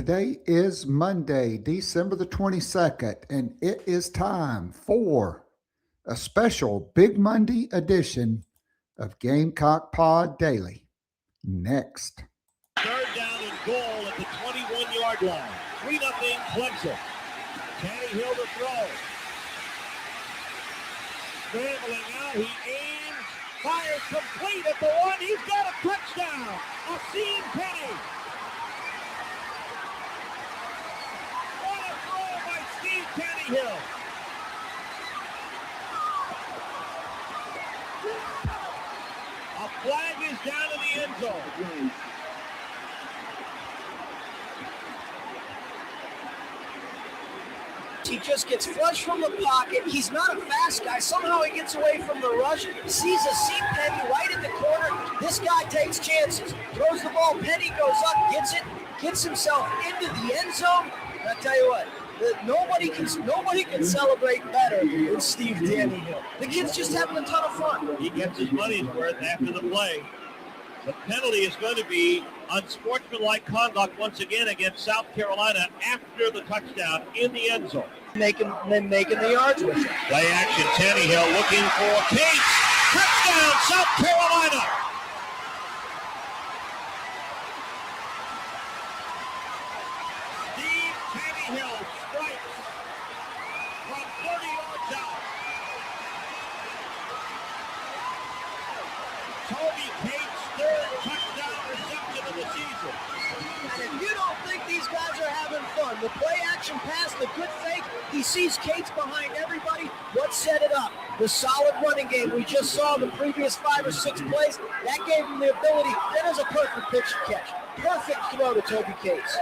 Today is Monday, December the 22nd, and it is time for a special Big Monday edition of Gamecock Pod Daily. Next. Third down and goal at the 21-yard line. 3-0 Clemson. Taneyhill to throw. Scrambling out, he aims, fires complete at the one. He's got a touchdown. Steve Taneyhill. What a throw by Steve Taneyhill. A flag is down in the end zone. He just gets flushed from the pocket. He's not a fast guy. Somehow he gets away from the rush, sees a seam Penny right in the corner. This guy takes chances, throws the ball. Penny goes up, gets it, gets himself into the end zone. And I tell you what, nobody can celebrate better than Steve Taneyhill. The kid's just having a ton of fun. He gets his money's worth after the play. The penalty is going to be unsportsmanlike conduct once again against South Carolina after the touchdown in the end zone. Making the yards with it. Play action, Taneyhill looking for Cates. Touchdown, South Carolina. Steve Taneyhill strikes from 30 yards out. Toby Cates' third touchdown reception of the season. And if you don't think these guys are having fun, the play action pass, the good fake, he sees Cates behind everybody. What set it up? The solid running game we just saw the previous 5 or 6 plays. That gave him the ability. That is a perfect pitch and catch. Perfect throw to Toby Cates.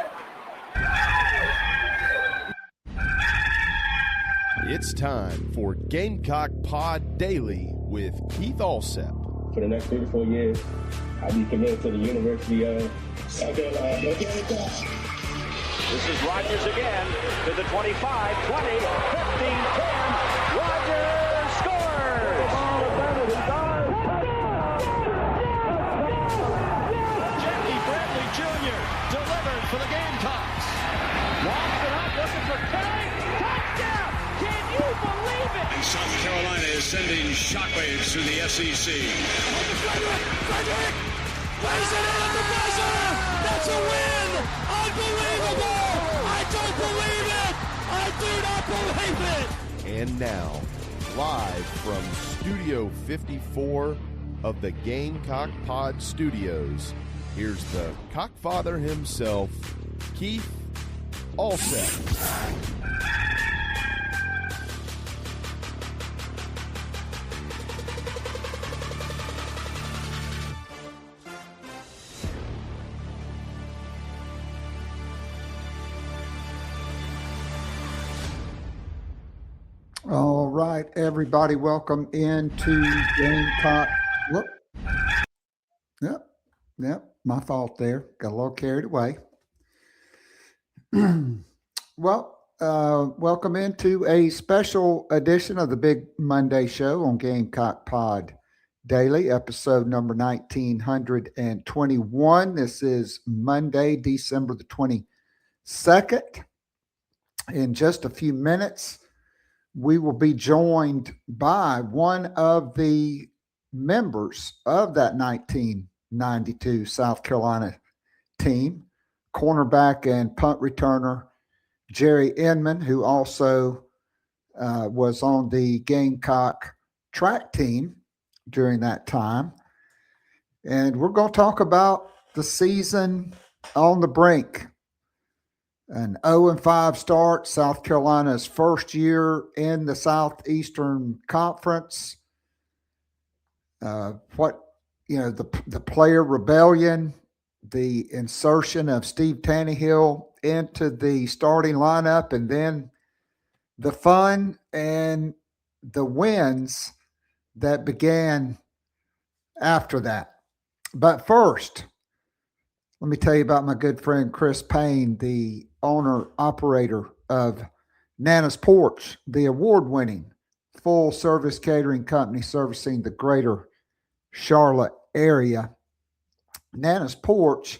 It's time for Gamecock Pod Daily with Keith Alsep. For the next 3 to 4 years, I'll be committed to the University of South Carolina. This is Rodgers again to the 25, 20, 15, 10. Rodgers scores! Jackie Bradley Jr. delivered for the Gamecocks. Walks it up, looking for Kelly. Touchdown! Can you believe it? And South Carolina is sending shockwaves through the SEC. Frederick plays it in at the buzzer. That's a win! Unbelievable! I don't believe it! I do not believe it! And now, live from Studio 54 of the Gamecock Pod Studios, here's the Cockfather himself, Keith Alsep. All right, everybody, welcome into Gamecock. Whoop. Yep, my fault there. Got a little carried away. Well, welcome into a special edition of the Big Monday Show on Gamecock Pod Daily, episode number 1921. This is Monday, December the 22nd. In just a few minutes, we will be joined by one of the members of that 1992 South Carolina team, cornerback and punt returner Jerry Inman, who also was on the Gamecock track team during that time. And we're going to talk about the season on the brink. An 0-5 start, South Carolina's first year in the Southeastern Conference. The player rebellion, the insertion of Steve Taneyhill into the starting lineup, and then the fun and the wins that began after that. But first, let me tell you about my good friend Chris Payne, the owner-operator of Nana's Porch, the award-winning full-service catering company servicing the greater Charlotte area. Nana's Porch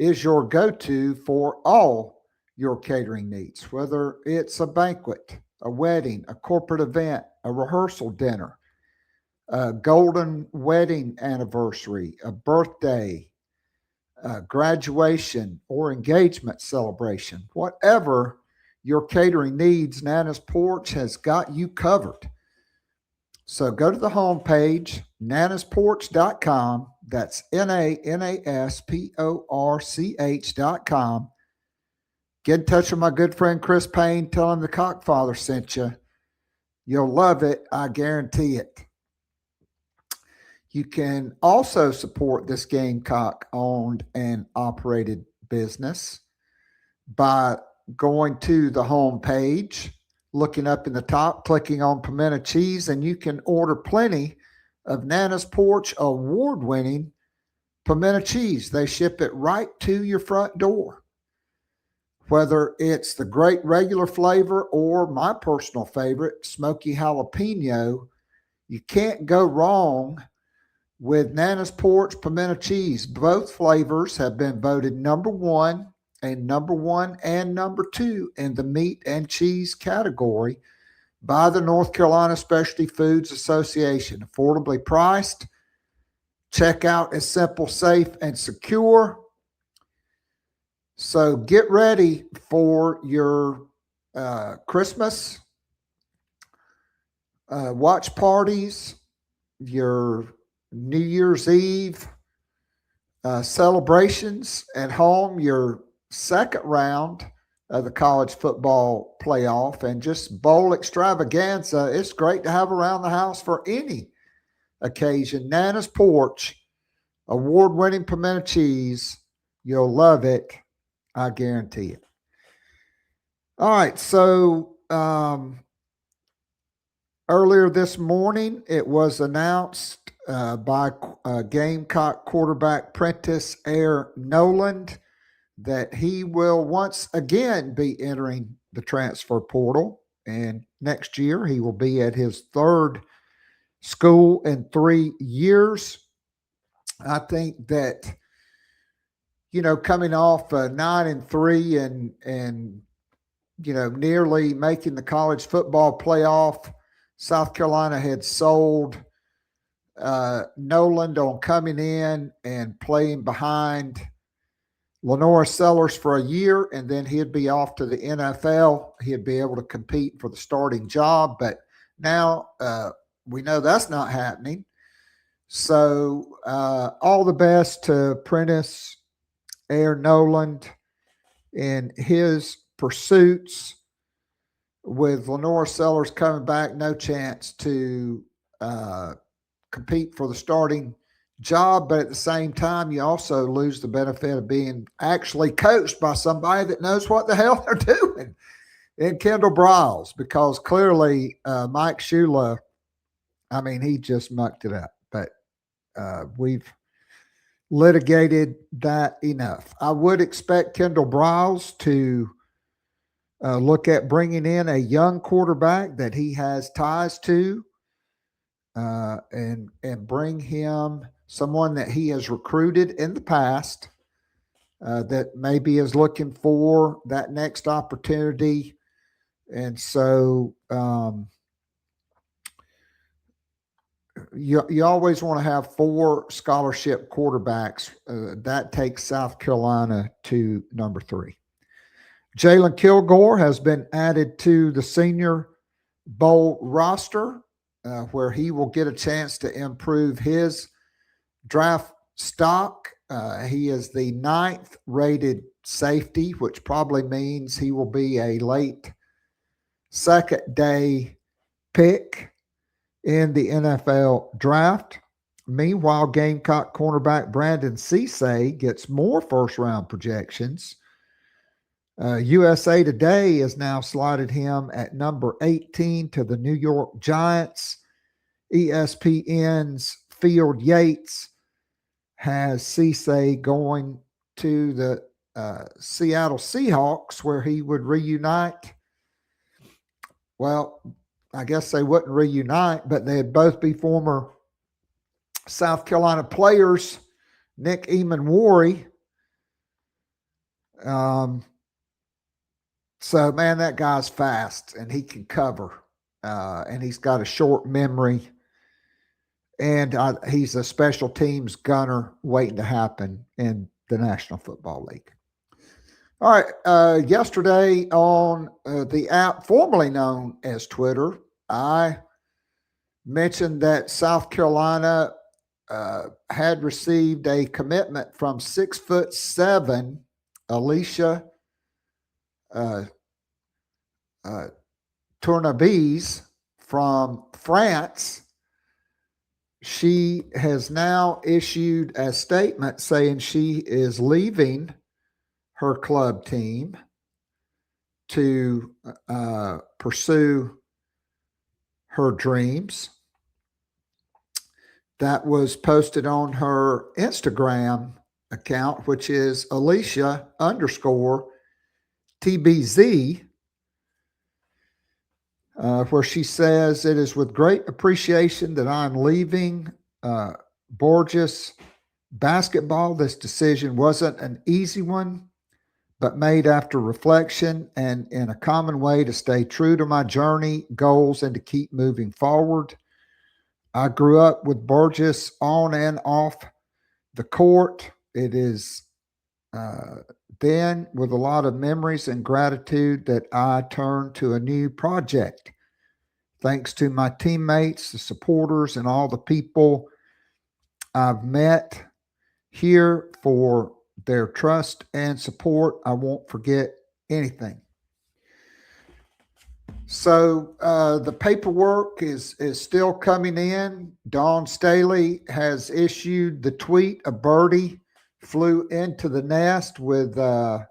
is your go-to for all your catering needs, whether it's a banquet, a wedding, a corporate event, a rehearsal dinner, a golden wedding anniversary, a birthday, graduation, or engagement celebration. Whatever your catering needs, Nana's Porch has got you covered. So go to the homepage, nanasporch.com. That's NANASPORCH.com. Get in touch with my good friend Chris Payne. Tell him the Cockfather sent you. You'll love it. I guarantee it. You can also support this Gamecock-owned and operated business by going to the homepage, looking up in the top, clicking on pimento cheese, and you can order plenty of Nana's Porch award-winning pimento cheese. They ship it right to your front door. Whether it's the great regular flavor or my personal favorite, smoky jalapeno, you can't go wrong with Nana's Porch pimento cheese. Both flavors have been voted number one and number two in the meat and cheese category by the North Carolina Specialty Foods Association. Affordably priced. Checkout is simple, safe, and secure. So get ready for your Christmas watch parties, your New Year's Eve celebrations at home, your second round of the college football playoff, and just bowl extravaganza. It's great to have around the house for any occasion. Nana's Porch, award-winning pimento cheese. You'll love it. I guarantee it. All right. So earlier this morning, it was announced by Gamecock quarterback Prentice Air Noland that he will once again be entering the transfer portal. And next year, he will be at his third school in 3 years. I think that, you know, coming off 9-3 and you know, nearly making the college football playoff, South Carolina had sold Noland on coming in and playing behind Lenora Sellers for a year, and then he'd be off to the NFL. He'd be able to compete for the starting job, but now we know that's not happening. So all the best to Prentice Air Noland in his pursuits. With Lenora Sellers coming back, no chance to compete for the starting job, but at the same time, you also lose the benefit of being actually coached by somebody that knows what the hell they're doing in Kendall Briles, because clearly Mike Shula, I mean, he just mucked it up, but we've litigated that enough. I would expect Kendall Briles to look at bringing in a young quarterback that he has ties to, and bring him someone that he has recruited in the past that maybe is looking for that next opportunity. And so you always want to have 4 scholarship quarterbacks. That takes South Carolina to number 3. Jalen Kilgore has been added to the Senior Bowl roster, where he will get a chance to improve his draft stock. He is the 9th rated safety, which probably means he will be a late second day pick in the NFL draft. Meanwhile, Gamecock cornerback Brandon Cisse gets more first-round projections. USA Today has now slotted him at number 18 to the New York Giants. ESPN's Field Yates has Cisse going to the Seattle Seahawks, where he would reunite. Well, I guess they wouldn't reunite, but they'd both be former South Carolina players. Nick Eamon-Warry So, man, that guy's fast and he can cover. And he's got a short memory. And he's a special teams gunner waiting to happen in the National Football League. All right. Yesterday on the app formerly known as Twitter, I mentioned that South Carolina had received a commitment from 6'7" Alicia Tournabes from France. She has now issued a statement saying she is leaving her club team to pursue her dreams. That was posted on her Instagram account, which is Alicia_TBZ, where she says, "It is with great appreciation that I'm leaving Borges basketball. This decision wasn't an easy one, but made after reflection and in a common way to stay true to my journey, goals, and to keep moving forward. I grew up with Borges on and off the court. It is then with a lot of memories and gratitude that I turn to a new project. Thanks to my teammates, the supporters, and all the people I've met here for their trust and support. I won't forget anything." So the paperwork is still coming in. Dawn Staley has issued the tweet. A birdie flew into the nest with a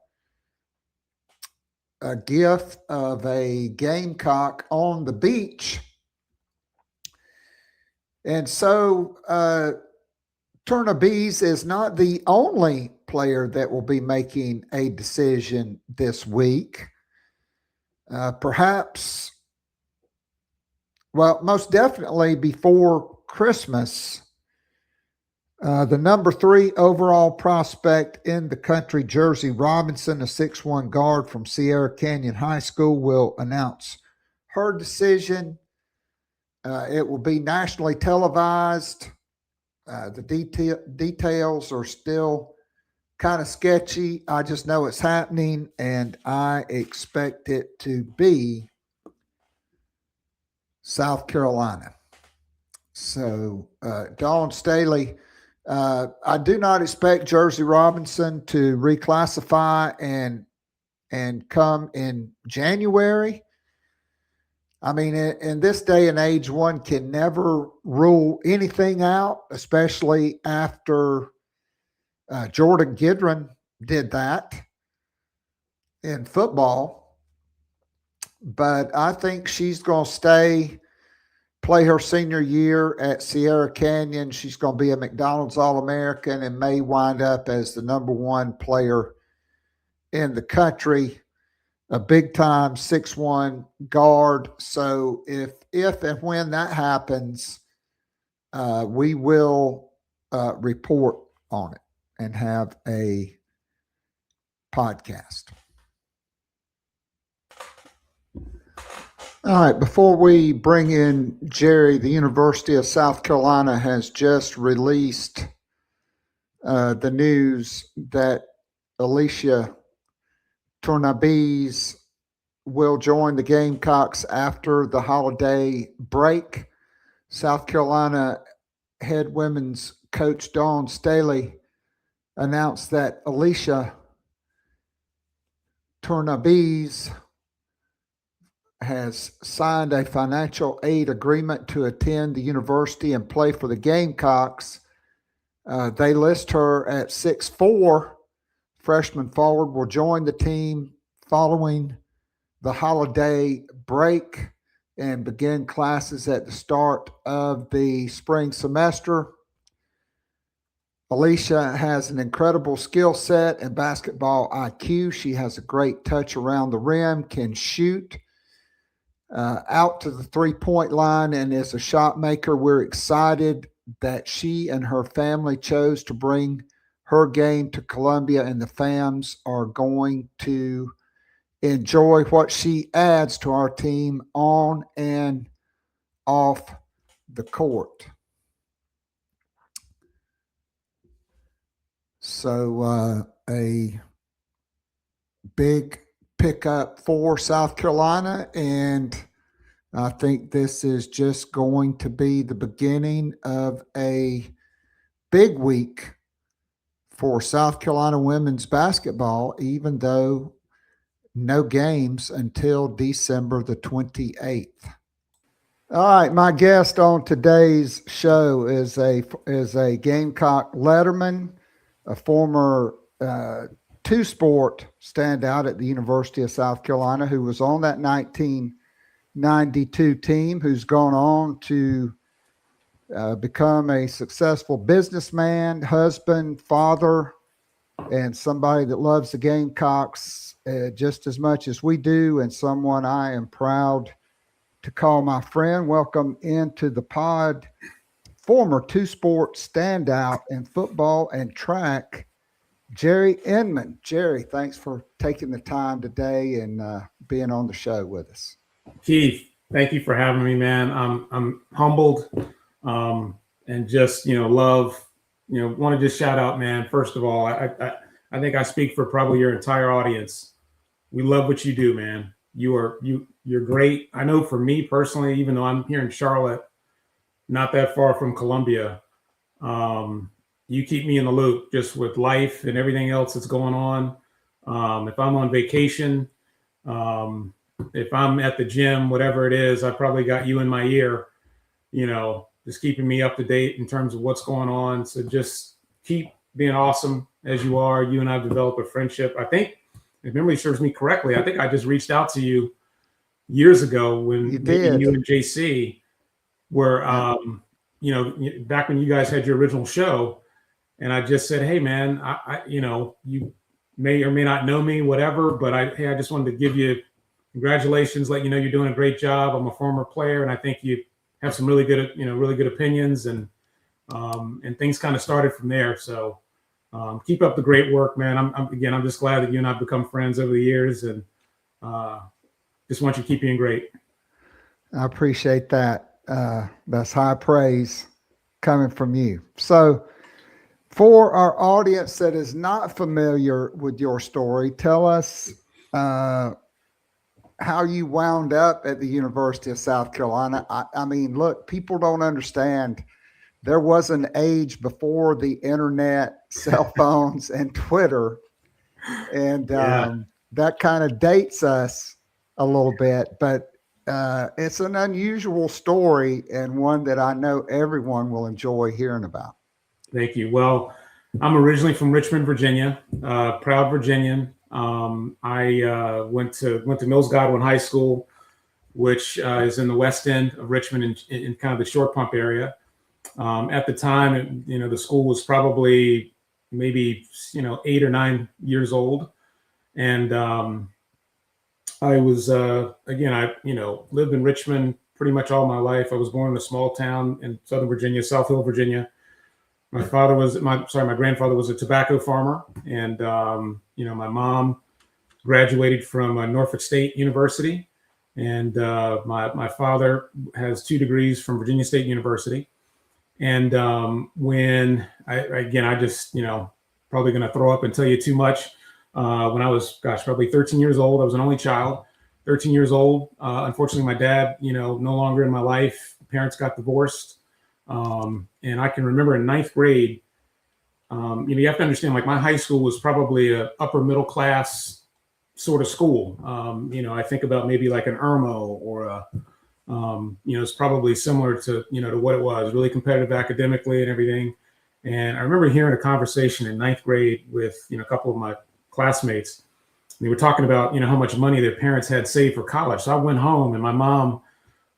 gif of a gamecock on the beach. And so Tournabes is not the only player that will be making a decision this week. Perhaps, well, most definitely before Christmas, the number 3 overall prospect in the country, Jersey Robinson, a 6'1" guard from Sierra Canyon High School, will announce her decision. It will be nationally televised. The details are still kind of sketchy. I just know it's happening, and I expect it to be South Carolina. So, Dawn Staley, I do not expect Jersey Robinson to reclassify and come in January. I mean, in this day and age, one can never rule anything out, especially after Jordan Gidron did that in football. But I think she's going to play her senior year at Sierra Canyon. She's going to be a McDonald's All-American and may wind up as the number 1 player in the country, a big-time 6'1" guard. So if and when that happens, we will report on it and have a podcast. All right, before we bring in Jerry, the University of South Carolina has just released the news that Alicia Tournabes will join the Gamecocks after the holiday break. South Carolina head women's coach Dawn Staley announced that Alicia Tournabes has signed a financial aid agreement to attend the university and play for the Gamecocks. They list her at 6'4". Freshman forward will join the team following the holiday break and begin classes at the start of the spring semester. Alicia has an incredible skill set and basketball IQ. She has a great touch around the rim, can shoot out to the three-point line, and is a shot maker. We're excited that she and her family chose to bring her game to Columbia, and the fans are going to enjoy what she adds to our team on and off the court. So a big pickup for South Carolina, and I think this is just going to be the beginning of a big week for South Carolina women's basketball, even though no games until December the 28th. All right, my guest on today's show is a Gamecock letterman, a former two-sport standout at the University of South Carolina, who was on that 1992 team, who's gone on to become a successful businessman, husband, father, and somebody that loves the Gamecocks just as much as we do, and someone I am proud to call my friend. Welcome into the pod, former two-sport standout in football and track, Jerry Inman. Jerry, thanks for taking the time today and being on the show with us. Keith, thank you for having me, man. I'm humbled and just, love, want to just shout out, man. First of all, I think I speak for probably your entire audience. We love what you do, man. You're great. I know for me personally, even though I'm here in Charlotte, not that far from Columbia, you keep me in the loop just with life and everything else that's going on. If I'm on vacation, if I'm at the gym, whatever it is, I probably got you in my ear, just keeping me up to date in terms of what's going on. So just keep being awesome as you are. You and I have developed a friendship. I think, if memory serves me correctly, I think I just reached out to you years ago when you and JC were, back when you guys had your original show. And I just said, hey, man, I you may or may not know me, whatever, but I just wanted to give you congratulations, let you know you're doing a great job. I'm a former player, and I think you have some really good opinions, and things kind of started from there. So keep up the great work, man. I'm just glad that you and I have become friends over the years, and just want you to keep being great. I appreciate that. That's high praise coming from you. So for our audience that is not familiar with your story, tell us how you wound up at the University of South Carolina. I mean, look, people don't understand. There was an age before the internet, cell phones, and Twitter, and that kind of dates us a little bit. But it's an unusual story, and one that I know everyone will enjoy hearing about. Thank you. Well, I'm originally from Richmond, Virginia, proud Virginian. I went to Mills Godwin High School, which is in the west end of Richmond, in kind of the Short Pump area. At the time, the school was probably maybe 8 or 9 years old, and I was I lived in Richmond pretty much all my life. I was born in a small town in Southern Virginia, South Hill, Virginia. My grandfather was a tobacco farmer, and my mom graduated from Norfolk State University, and my father has 2 degrees from Virginia State University. And when I just probably going to throw up and tell you too much. When I was probably 13 years old, I was an only child. 13 years old. Unfortunately, my dad no longer in my life. Parents got divorced. And I can remember in 9th grade, you have to understand, like, my high school was probably a upper middle class sort of school. I think about maybe like an Irmo or it's probably similar to, to what it was, really competitive academically and everything. And I remember hearing a conversation in 9th grade with, a couple of my classmates. They were talking about, how much money their parents had saved for college. So I went home, and my mom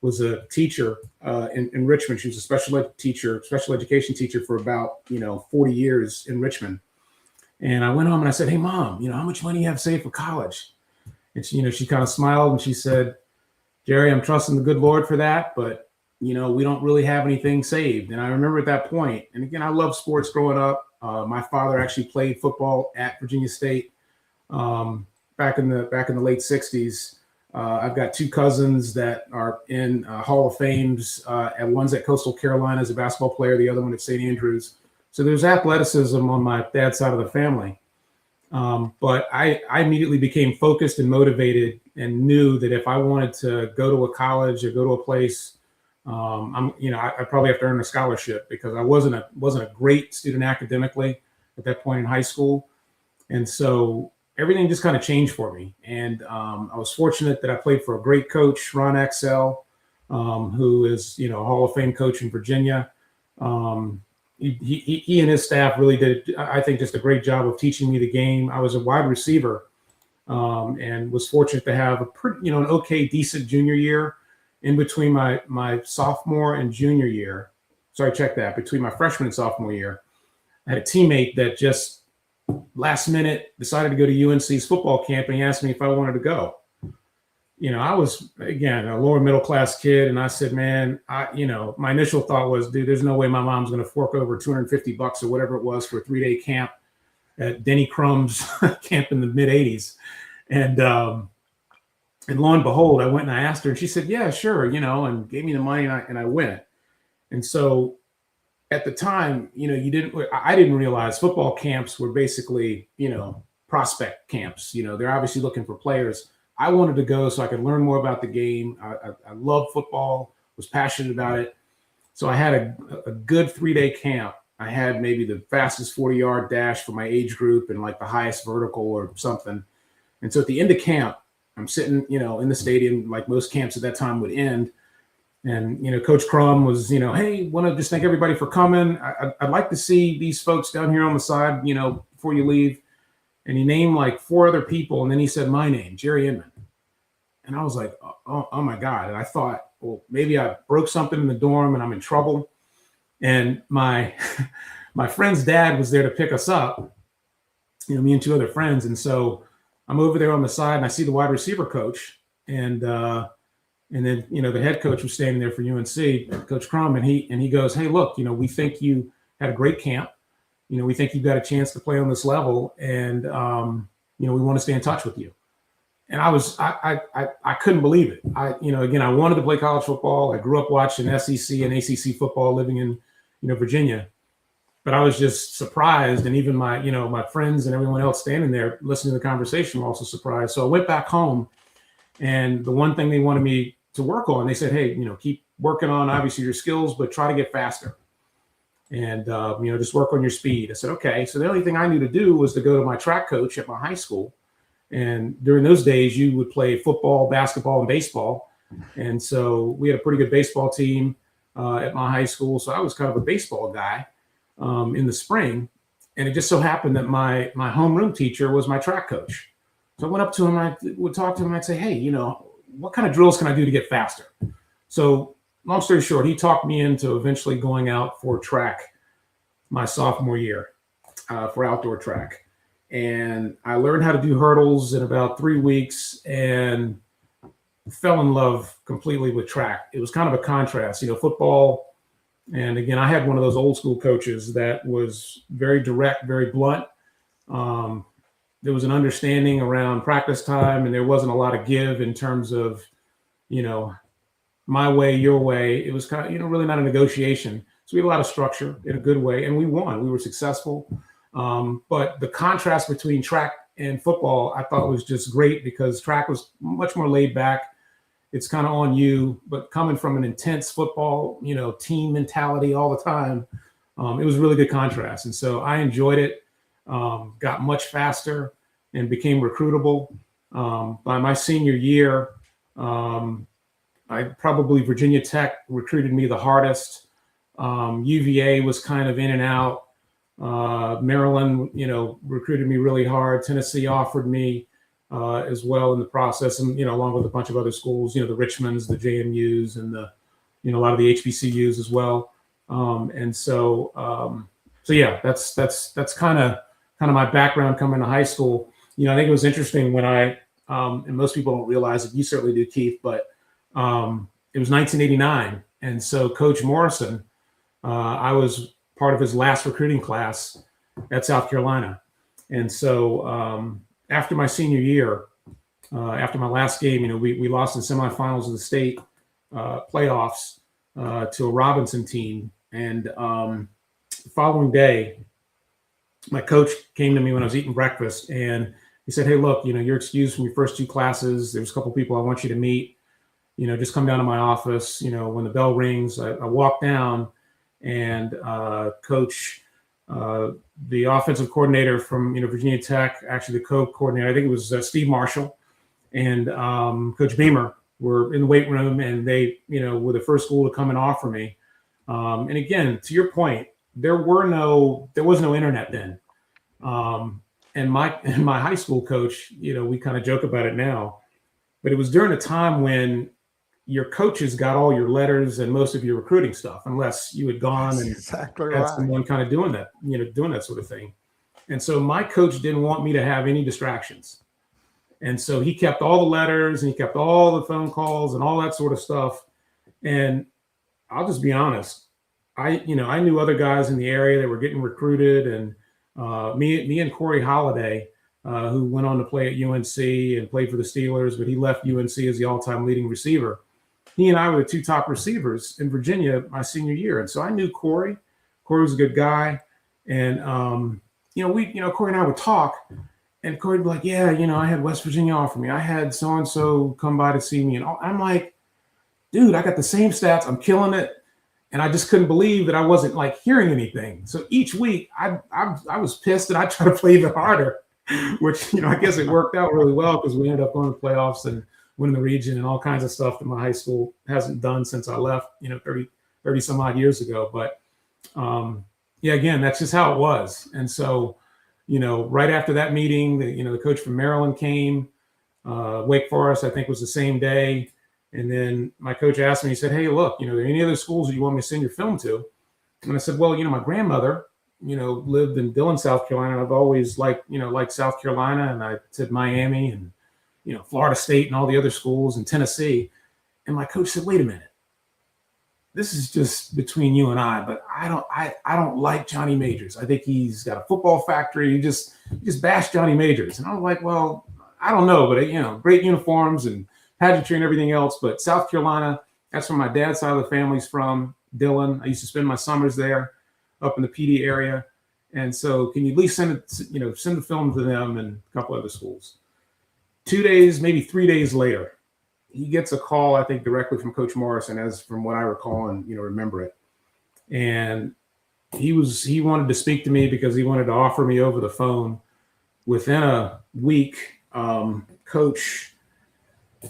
was a teacher in Richmond. She was a special education teacher for about 40 years in Richmond. And I went home and I said, "Hey, Mom, how much money you have saved for college?" And she kind of smiled and she said, "Jerry, I'm trusting the good Lord for that, but we don't really have anything saved." And I remember at that point, and again, I loved sports growing up. My father actually played football at Virginia State back in the late 60s. I've got two cousins that are in Hall of Fames, and one's at Coastal Carolina as a basketball player, the other one at St. Andrews. So there's athleticism on my dad's side of the family. But I immediately became focused and motivated and knew that if I wanted to go to a college or go to a place, I probably have to earn a scholarship because I wasn't a great student academically at that point in high school. And so everything just kind of changed for me. And I was fortunate that I played for a great coach, Ron Axel, who is, a Hall of Fame coach in Virginia. He and his staff really did, I think, just a great job of teaching me the game. I was a wide receiver and was fortunate to have an okay, decent junior year in between my sophomore and junior year. Sorry, check that. Between my freshman and sophomore year, I had a teammate that just last minute decided to go to UNC's football camp, and he asked me if I wanted to go. I was, again, a lower middle class kid. And I said, man, my initial thought was, dude, there's no way my mom's going to fork over $250 or whatever it was for a 3-day camp at Denny Crumb's camp in the mid 80s. And lo and behold, I went and I asked her and she said, yeah, sure. And gave me the money and I went. And so at the time, I didn't realize football camps were basically, prospect camps. They're obviously looking for players. I wanted to go so I could learn more about the game. I love football, was passionate about it. So I had a good 3-day camp. I had maybe the fastest 40-yard dash for my age group and like the highest vertical or something. And so at the end of camp, I'm sitting, in the stadium, like most camps at that time would end. And, Coach Crum was, hey, want to just thank everybody for coming. I'd like to see these folks down here on the side, before you leave. And he named like 4 other people. And then he said my name, Jerry Inman. And I was like, oh my God. And I thought, well, maybe I broke something in the dorm and I'm in trouble. And my friend's dad was there to pick us up, me and 2 other friends. And so I'm over there on the side and I see the wide receiver coach. And then, the head coach was standing there for UNC, Coach Crum, and he goes, hey, look, we think you had a great camp. We think you've got a chance to play on this level, and we want to stay in touch with you. And I couldn't believe it. I wanted to play college football. I grew up watching SEC and ACC football, living in, Virginia. But I was just surprised, and even my friends and everyone else standing there listening to the conversation were also surprised. So I went back home, and the one thing they wanted me to work on, they said, hey, keep working on obviously your skills, but try to get faster. And, just work on your speed. I said, okay. So the only thing I knew to do was to go to my track coach at my high school. And during those days, you would play football, basketball, and baseball. And so we had a pretty good baseball team at my high school. So I was kind of a baseball guy in the spring. And it just so happened that my homeroom teacher was my track coach. So I went up to him, I would talk to him, I'd say, hey, what kind of drills can I do to get faster? So long story short, he talked me into eventually going out for track my sophomore year for outdoor track. And I learned how to do hurdles in about 3 weeks and fell in love completely with track. It was kind of a contrast, football. And again, I had one of those old school coaches that was very direct, very blunt. There was an understanding around practice time, and there wasn't a lot of give in terms of, my way, your way. It was kind of, really not a negotiation. So we had a lot of structure in a good way, and we won. We were successful. But the contrast between track and football, I thought was just great because track was much more laid back. It's kind of on you, but coming from an intense football, team mentality all the time, it was a really good contrast. And so I enjoyed it, got much faster and became recruitable. By my senior year, Virginia Tech recruited me the hardest. UVA was kind of in and out. Maryland, recruited me really hard. Tennessee offered me as well in the process, and along with a bunch of other schools, the Richmonds, the JMUs, and the a lot of the HBCUs as well. So yeah, that's kind of my background coming to high school. I think it was interesting when I and most people don't realize it. You certainly do, Keith, but it was 1989, and so Coach Morrison, I was part of his last recruiting class, at South Carolina. And so after my senior year, after my last game, we lost in semifinals of the state playoffs to a Robinson team. And the following day, my coach came to me when I was eating breakfast, and he said, "Hey, look, you're excused from your first 2 classes. There's a couple people I want you to meet. Just come down to my office. When the bell rings." I walk down, and coach, the offensive coordinator from Virginia Tech, actually the co-coordinator, I think it was Steve Marshall, and Coach Beamer were in the weight room, and they were the first school to come and offer me. And again, to your point, there was no internet then. And my high school coach, we kind of joke about it now, but it was during a time when your coaches got all your letters and most of your recruiting stuff, unless you had gone and had someone kind of doing that sort of thing. And so my coach didn't want me to have any distractions. And so he kept all the letters, and he kept all the phone calls and all that sort of stuff. And I'll just be honest, I knew other guys in the area that were getting recruited, and me and Corey Holiday, who went on to play at UNC and played for the Steelers, but he left UNC as the all-time leading receiver. He and I were the 2 top receivers in Virginia my senior year. And so I knew Corey. Corey was a good guy. And, Corey and I would talk, and Corey would be like, "Yeah, I had West Virginia offer me. I had so-and-so come by to see me." And I'm like, "Dude, I got the same stats. I'm killing it." And I just couldn't believe that I wasn't hearing anything. So each week I was pissed, and I tried to play even harder, which, I guess it worked out really well, because we ended up going to the playoffs and winning the region and all kinds of stuff that my high school hasn't done since I left, 30 some odd years ago. But again, that's just how it was. And so, right after that meeting, the coach from Maryland came, Wake Forest, I think, was the same day. And then my coach asked me, he said, "Hey, look, are there any other schools that you want me to send your film to?" And I said, "Well, my grandmother, lived in Dillon, South Carolina. I've always liked South Carolina." And I said Miami and, Florida State and all the other schools in Tennessee. And my coach said, "Wait a minute. This is just between you and I, but I don't like Johnny Majors. I think he's got a football factory. You just bash Johnny Majors." And I was like, "Well, I don't know, but great uniforms and pageantry and everything else. But South Carolina, that's where my dad's side of the family's from, Dillon. I used to spend my summers there up in the PD area. And so can you at least send the film to them and a couple other schools?" 2 days, maybe 3 days later, he gets a call, I think, directly from Coach Morrison, as from what I recall and, remember it. And he wanted to speak to me because he wanted to offer me over the phone. Within a week, Coach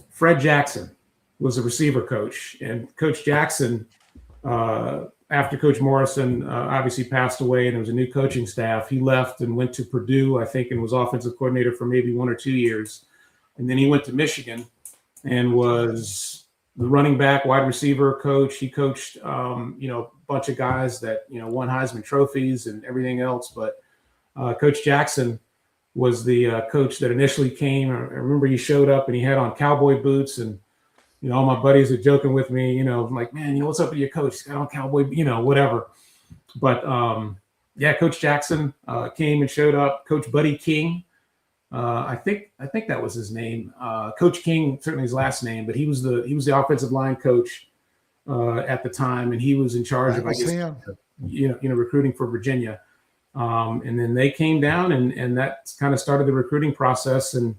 Fred Jackson was a receiver coach, and Coach Jackson, after Coach Morrison obviously passed away and there was a new coaching staff, he left and went to Purdue, I think, and was offensive coordinator for maybe 1 or 2 years. And then he went to Michigan and was the running back, wide receiver coach. He coached, a bunch of guys that, won Heisman trophies and everything else. But Coach Jackson was the coach that initially came. I remember he showed up and he had on cowboy boots, and all my buddies are joking with me, I'm like, "Man, what's up with your coach? He's got on cowboy, whatever." But Coach Jackson came and showed up. Coach Buddy King, I think that was his name. Coach King, certainly his last name, but he was the offensive line coach at the time, and he was in charge of, I guess, recruiting for Virginia. And then they came down, and that kind of started the recruiting process in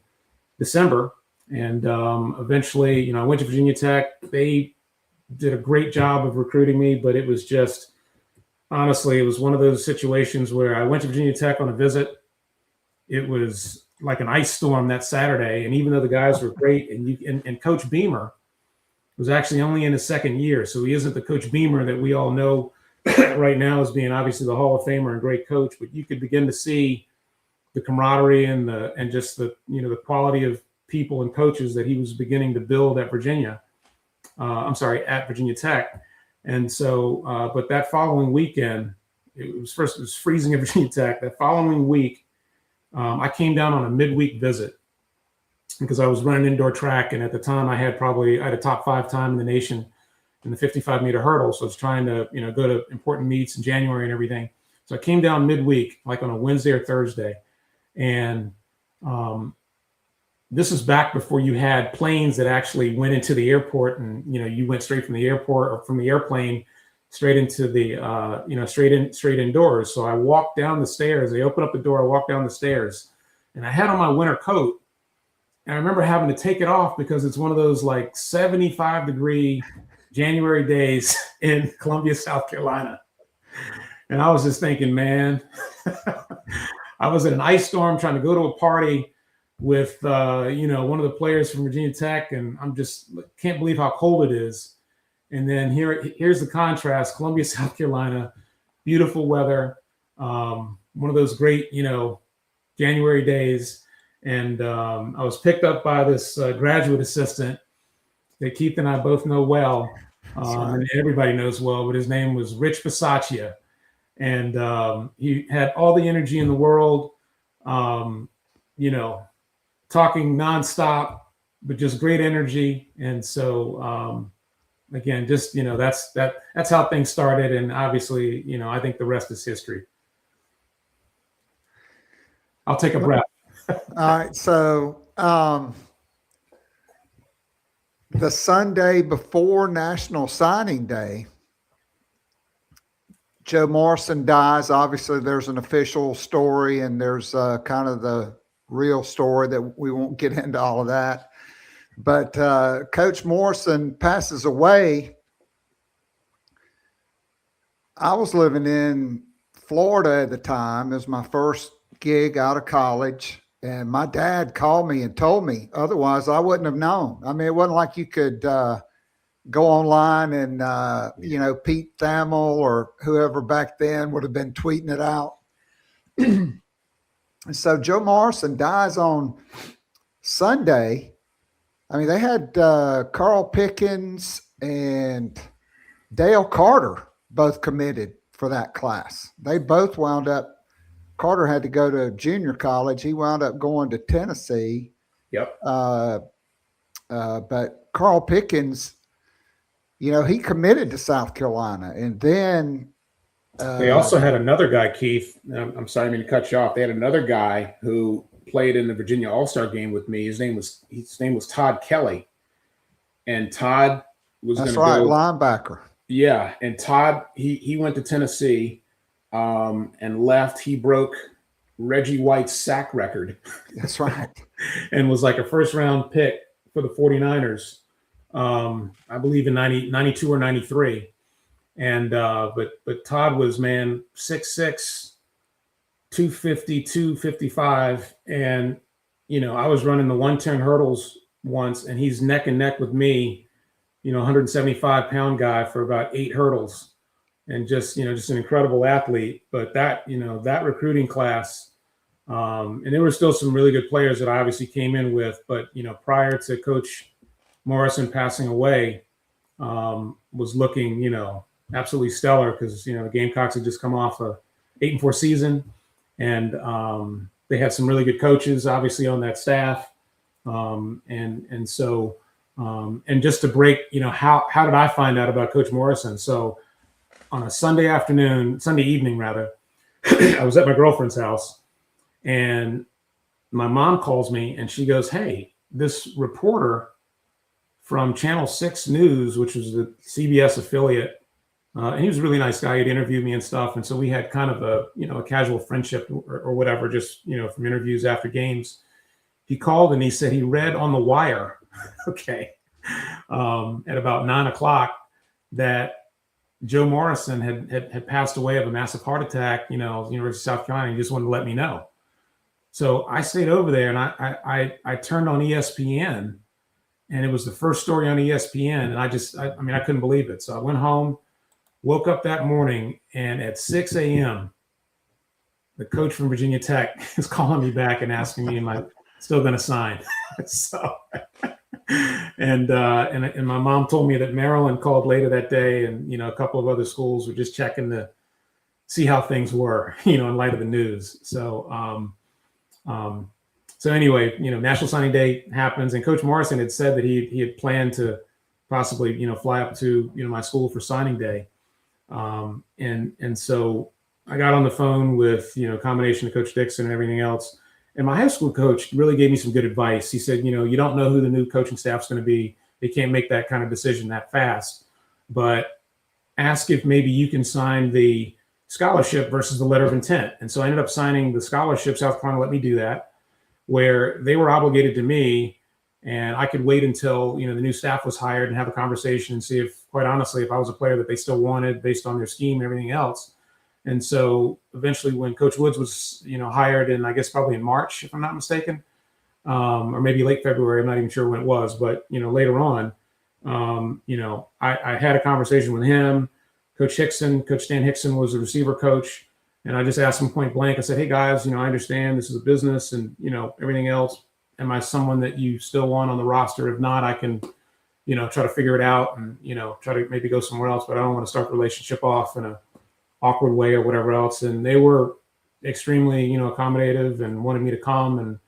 December. And eventually, I went to Virginia Tech. They did a great job of recruiting me, but it was just, honestly, it was one of those situations where I went to Virginia Tech on a visit. It was like an ice storm that Saturday. And even though the guys were great, and Coach Beamer was actually only in his second year. So he isn't the Coach Beamer that we all know right now as being obviously the Hall of Famer and great coach, but you could begin to see the camaraderie and just the quality of people and coaches that he was beginning to build at Virginia Tech. And so, but that following weekend, it was freezing at Virginia Tech. That following week, I came down on a midweek visit because I was running indoor track. And at the time I had a top 5 time in the nation in the 55-meter hurdle. So I was trying to, go to important meets in January and everything. So I came down midweek, like on a Wednesday or Thursday. And this is back before you had planes that actually went into the airport, and you went straight from the airport or from the airplane straight into the straight indoors. So I walked down the stairs. They opened up the door. I walked down the stairs, and I had on my winter coat. And I remember having to take it off because it's one of those like 75-degree January days in Columbia, South Carolina. And I was just thinking, man, I was in an ice storm trying to go to a party with, one of the players from Virginia Tech. And I'm just can't believe how cold it is. And then here's the contrast: Columbia, South Carolina, beautiful weather, one of those great, January days. And I was picked up by this graduate assistant that Keith and I both know well, and everybody knows well, but his name was Rich Bisaccia. And he had all the energy in the world, talking nonstop, but just great energy. And so, again, just, that's how things started. And obviously, I think the rest is history. I'll take a breath. All right. So the Sunday before National Signing Day, Joe Morrison dies. Obviously, there's an official story, and there's kind of the real story that we won't get into all of that. But Coach Morrison passes away. I was living in Florida at the time. It was my first gig out of college. And my dad called me and told me, otherwise I wouldn't have known. I mean, it wasn't like you could go online and, Pete Thamel or whoever back then would have been tweeting it out. And so Joe Morrison dies on Sunday. I mean, they had Carl Pickens and Dale Carter both committed for that class. They both wound up. Carter had to go to junior college. He wound up going to Tennessee. Yep. But Carl Pickens, he committed to South Carolina. And then they also had another guy, Keith. I'm sorry, I mean to cut you off. They had another guy who played in the Virginia All-Star game with me. His name was Todd Kelly. And Todd was that's right, linebacker. Yeah. And Todd, he went to Tennessee. And left. He broke Reggie White's sack record. That's right. And was like a first-round pick for the 49ers, I believe in 92 or 93. And but Todd was, 6'6", 250, 255. And, I was running the 110 hurdles once, and he's neck and neck with me, 175-pound guy for about 8 hurdles. And just an incredible athlete. But that recruiting class, and there were still some really good players that I obviously came in with. But, prior to Coach Morrison passing away, was looking, absolutely stellar because, the Gamecocks had just come off a 8-4 season. And they had some really good coaches, obviously, on that staff. And so just to break, how did I find out about Coach Morrison? So on a Sunday evening, I was at my girlfriend's house, and my mom calls me and she goes, "Hey, this reporter from Channel 6 News, which was the CBS affiliate, and he was a really nice guy. He'd interviewed me and stuff. And so we had kind of a casual friendship or whatever, just, from interviews after games. He called and he said he read on the wire, okay, at about 9:00 that Joe Morrison had passed away of a massive heart attack, University of South Carolina. He just wanted to let me know. So I stayed over there and I turned on ESPN, and it was the first story on ESPN. And I couldn't believe it. So I went home, woke up that morning, and at 6 a.m., the coach from Virginia Tech is calling me back and asking me, am I still going to sign? So, and my mom told me that Maryland called later that day, and a couple of other schools were just checking to see how things were, in light of the news. So anyway, National Signing Day happens, and Coach Morrison had said that he had planned to possibly fly up to my school for signing day, and so I got on the phone with, a combination of Coach Dixon and everything else. And my high school coach really gave me some good advice. He said, you don't know who the new coaching staff's going to be. They can't make that kind of decision that fast. But ask if maybe you can sign the scholarship versus the letter of intent. And so I ended up signing the scholarship. South Carolina let me do that, where they were obligated to me, and I could wait until, the new staff was hired and have a conversation and see if, quite honestly, if I was a player that they still wanted based on their scheme and everything else. And so eventually when Coach Woods was, hired in, I guess probably in March, if I'm not mistaken, or maybe late February, I'm not even sure when it was, but, later on, I had a conversation with him. Coach Stan Hickson was the receiver coach. And I just asked him point blank. I said, hey guys, I understand this is a business and, everything else. Am I someone that you still want on the roster? If not, I can, try to figure it out and, try to maybe go somewhere else, but I don't want to start the relationship off in a awkward way or whatever else. And they were extremely, accommodative and wanted me to come.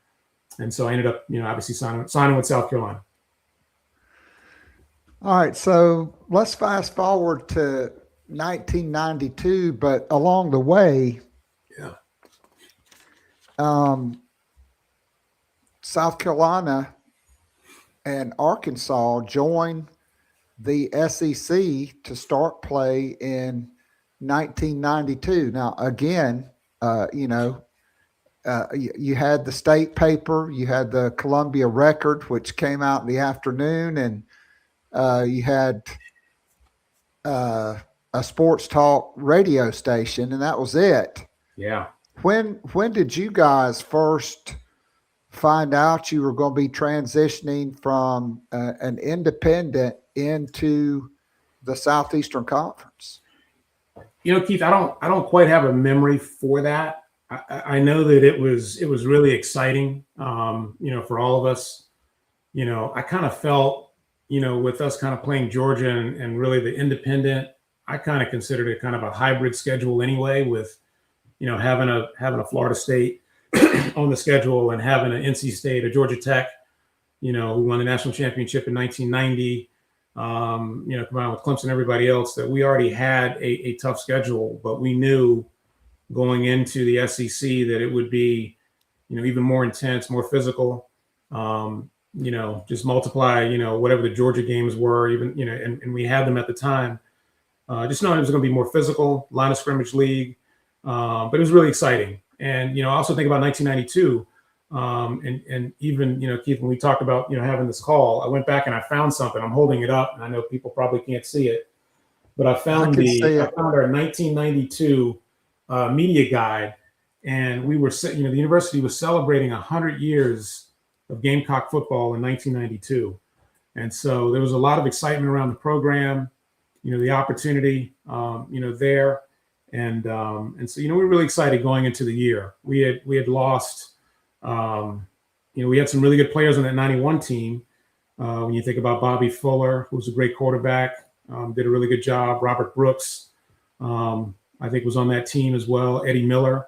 And so I ended up, obviously signing with South Carolina. All right. So let's fast forward to 1992, but along the way, South Carolina and Arkansas joined the SEC to start play in 1992. Now, again, you had the state paper, you had the Columbia Record, which came out in the afternoon, and you had a sports talk radio station, and that was it. Yeah. When did you guys first find out you were going to be transitioning from an independent into the Southeastern Conference? Keith, I don't quite have a memory for that. I know that it was really exciting, for all of us. I kind of felt, with us kind of playing Georgia and really the independent, I kind of considered it kind of a hybrid schedule anyway, with, having a Florida State on the schedule and having an NC State, a Georgia Tech, who won the national championship in 1990, combined with Clemson and everybody else, that we already had a tough schedule, but we knew going into the SEC that it would be, even more intense, more physical, just multiply, whatever the Georgia games were, even, and we had them at the time, just knowing it was going to be more physical, line of scrimmage league, but it was really exciting. And, I also think about 1992, and even, Keith, when we talked about, having this call, I went back and I found something. I'm holding it up, and I know people probably can't see it, but I found our 1992 media guide, and we were, the university was celebrating 100 years of Gamecock football in 1992. And so there was a lot of excitement around the program, the opportunity, there. And so, we were really excited going into the year. We had lost, we had some really good players on that 91 team. When you think about Bobby Fuller, who was a great quarterback, did a really good job. Robert Brooks, I think, was on that team as well. Eddie Miller.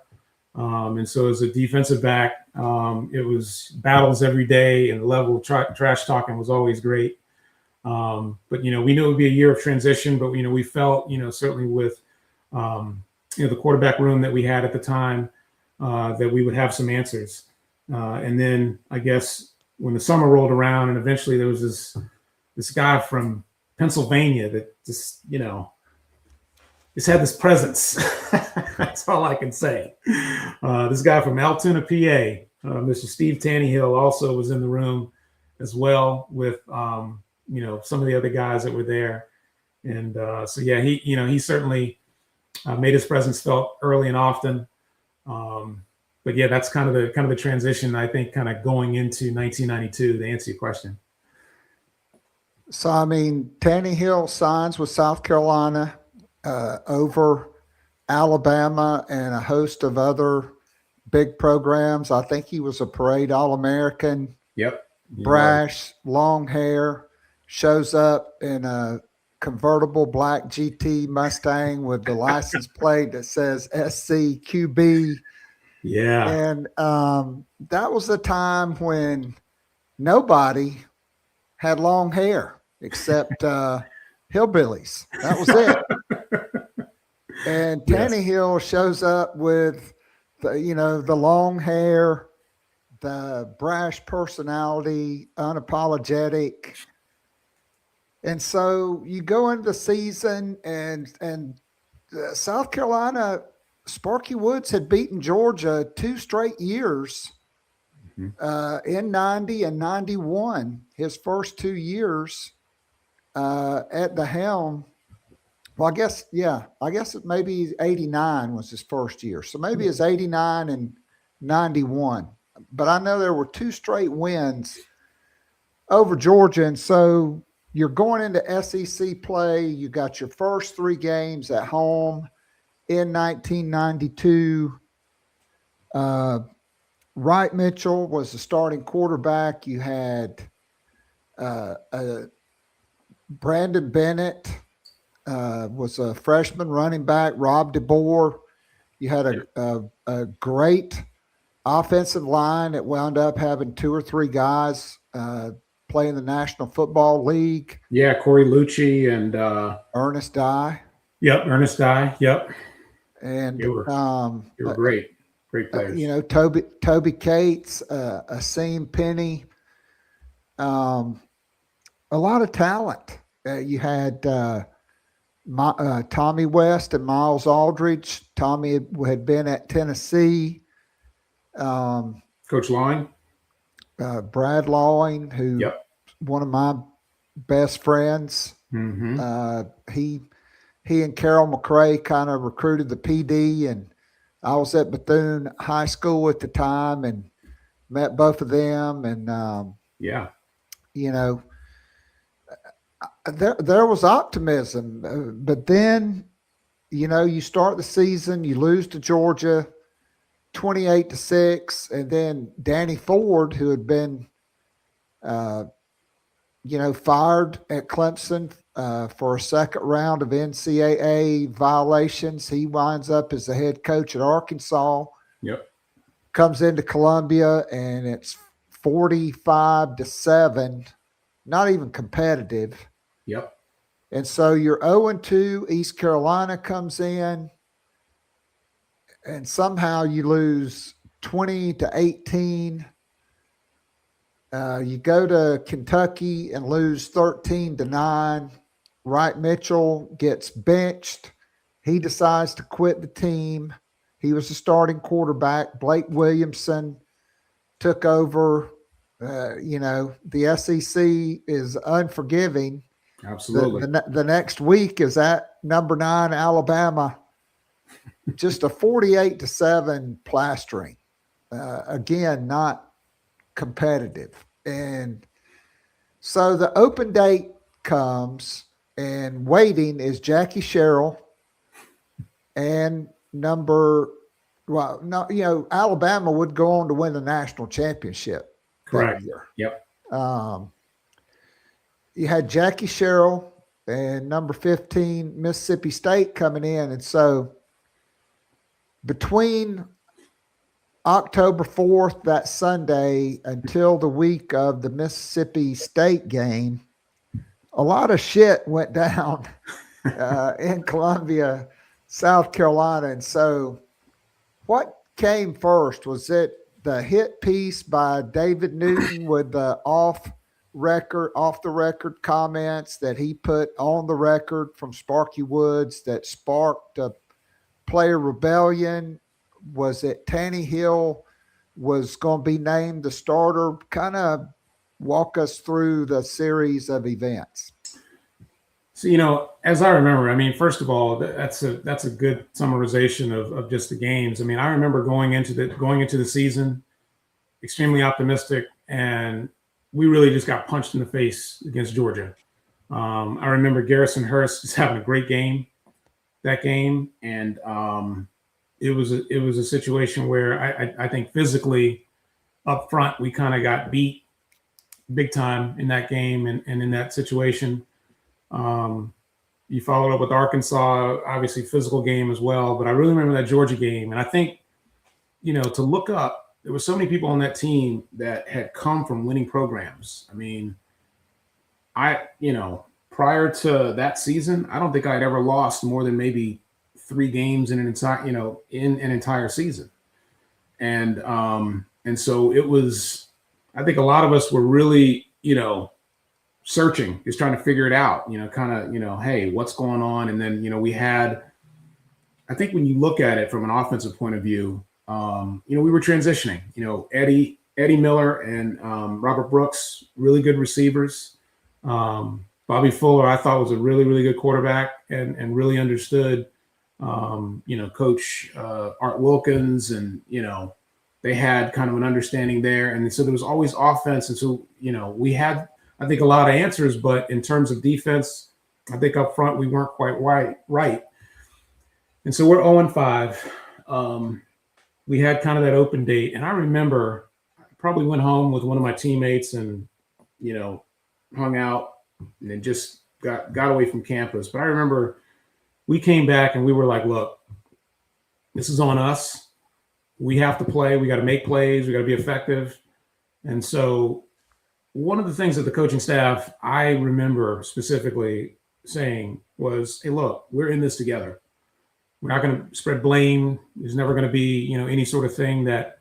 And so as a defensive back, it was battles every day, and the level of trash talking was always great. But, we knew it would be a year of transition, but, we felt, certainly with, the quarterback room that we had at the time, that we would have some answers. And then I guess when the summer rolled around and eventually there was this guy from Pennsylvania that just, just had this presence. That's all I can say. This guy from Altoona, PA, Mr. Steve Taneyhill, also was in the room as well with, some of the other guys that were there. And so, yeah, he certainly made his presence felt early and often. But yeah, that's kind of the transition, I think, kind of going into 1992 to answer your question. So, Taneyhill signs with South Carolina over Alabama and a host of other big programs. I think he was a parade All-American. Yep. Brash, long hair, shows up in a convertible black GT Mustang with the license plate that says SCQB. Yeah. And that was the time when nobody had long hair except hillbillies. That was it. And Yes. Taneyhill shows up with the long hair, the brash personality, unapologetic. And so you go into the season and South Carolina, Sparky Woods had beaten Georgia 2 straight years in 90 and 91, his first 2 years at the helm. Well, I guess maybe 89 was his first year. So maybe it's 89 and 91. But I know there were 2 straight wins over Georgia. And so you're going into SEC play. You got your first 3 games at home in 1992. Wright Mitchell was the starting quarterback. You had Brandon Bennett was a freshman running back. Rob DeBoer. You had a great offensive line that wound up having 2 or 3 guys play in the National Football League. Yeah, Corey Lucci and Ernest Dye. Yep, Ernest Dye. Yep. And they were great players. Toby Cates, Asim Penny, a lot of talent. You had Tommy West and Miles Aldridge. Tommy had been at Tennessee. Coach Lawing. Brad Lawing, who one of my best friends. He and Carol McRae kind of recruited the PD, and I was at Bethune High School at the time and met both of them. And there was optimism, but then you start the season, you lose to Georgia 28-6, and then Danny Ford, who had been fired at Clemson for a second round of NCAA violations, he winds up as the head coach at Arkansas. Comes into Columbia, and it's 45-7, not even competitive. And so you're 0-2. East Carolina comes in, and somehow you lose 20-18. You go to Kentucky and lose 13-9. Wright Mitchell gets benched. He decides to quit the team. He was the starting quarterback. Blake Williamson took over. The SEC is unforgiving. Absolutely. The next week is at number 9 Alabama. Just a 48-7 plastering. Again, not competitive. And so the open date comes, and waiting is Jackie Sherrill and Alabama would go on to win the national championship. Correct. That year. Yep. You had Jackie Sherrill and number 15 Mississippi State coming in. And so between October 4th, that Sunday, until the week of the Mississippi State game, a lot of shit went down in Columbia, South Carolina. And so what came first? Was it the hit piece by David Newton with the off the record comments that he put on the record from Sparky Woods that sparked a player rebellion? Was it Taneyhill was going to be named the starter? Kind of walk us through the series of events. So, as I remember, first of all, that's a good summarization of just the games. I remember going into the season extremely optimistic, and we really just got punched in the face against Georgia. I remember Garrison Hurst just having a great game that game, and it was a situation where I think physically up front we kind of got beat big time in that game and in that situation. You followed up with Arkansas, obviously physical game as well, but I really remember that Georgia game. And I think, to look up, there were so many people on that team that had come from winning programs. Prior to that season, I don't think I'd ever lost more than maybe 3 games in an entire season. And so it was, I think a lot of us were really, searching, just trying to figure it out, hey, what's going on? And then, we had, I think when you look at it from an offensive point of view, we were transitioning, Eddie Miller and Robert Brooks, really good receivers. Bobby Fuller, I thought, was a really, really good quarterback and really understood, Coach Art Wilkins, and, they had kind of an understanding there. And so there was always offense. And so, we had, I think, a lot of answers, but in terms of defense, I think up front, we weren't quite right. And so we're 0-5. We had kind of that open date. And I remember I probably went home with one of my teammates and, hung out and then just got away from campus. But I remember we came back and we were like, look, this is on us. We have to play. We got to make plays. We got to be effective. And so one of the things that the coaching staff, I remember specifically saying was, hey, look, we're in this together. We're not going to spread blame. There's never going to be, any sort of thing that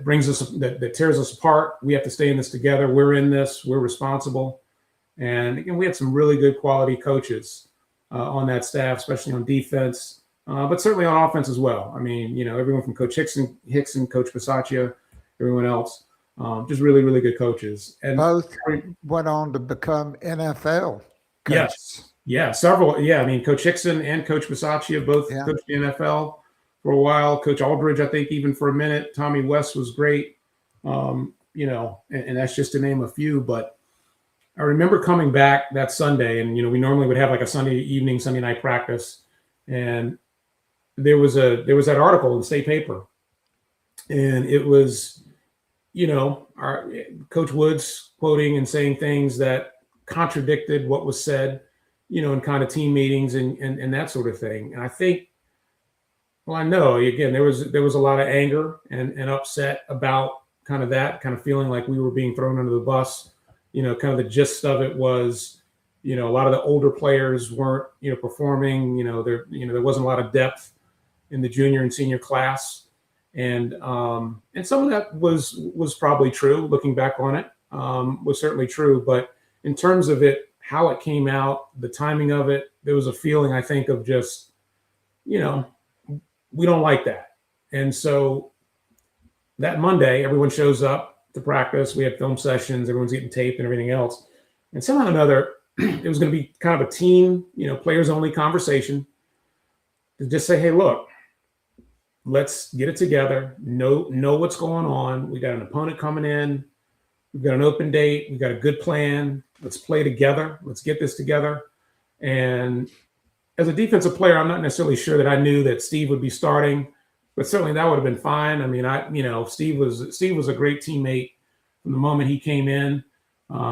brings us, that tears us apart. We have to stay in this together. We're in this. We're responsible. And again, we had some really good quality coaches on that staff, especially on defense, but certainly on offense as well. I mean, everyone from Coach Hickson, Coach Bisaccia, everyone else, just really, really good coaches. And both went on to become NFL coaches. Yes. Yeah, several. Yeah, I mean, Coach Hickson and Coach Bisaccia both coached the NFL for a while. Coach Aldridge, I think, even for a minute. Tommy West was great, and that's just to name a few. But I remember coming back that Sunday, and we normally would have like a Sunday night practice, and there was that article in the state paper, and it was, our Coach Woods quoting and saying things that contradicted what was said, in kind of team meetings and that sort of thing. And I think, well, I know, again, there was a lot of anger and upset about kind of that, kind of feeling like we were being thrown under the bus. Kind of the gist of it was, a lot of the older players weren't, performing, there wasn't a lot of depth in the junior and senior class. And some of that was probably true. Looking back on it, was certainly true. But in terms of it, how it came out, the timing of it, there was a feeling, I think, of just, we don't like that. And so that Monday, everyone shows up to practice. We have film sessions. Everyone's getting taped and everything else. And somehow or another, it was going to be kind of a team, players only conversation to just say, hey, look, let's get it together. Know what's going on. We got an opponent coming in. We've got an open date. We've got a good plan. Let's play together. Let's get this together. And as a defensive player, I'm not necessarily sure that I knew that Steve would be starting, but certainly that would have been fine. I mean, Steve was a great teammate from the moment he came in.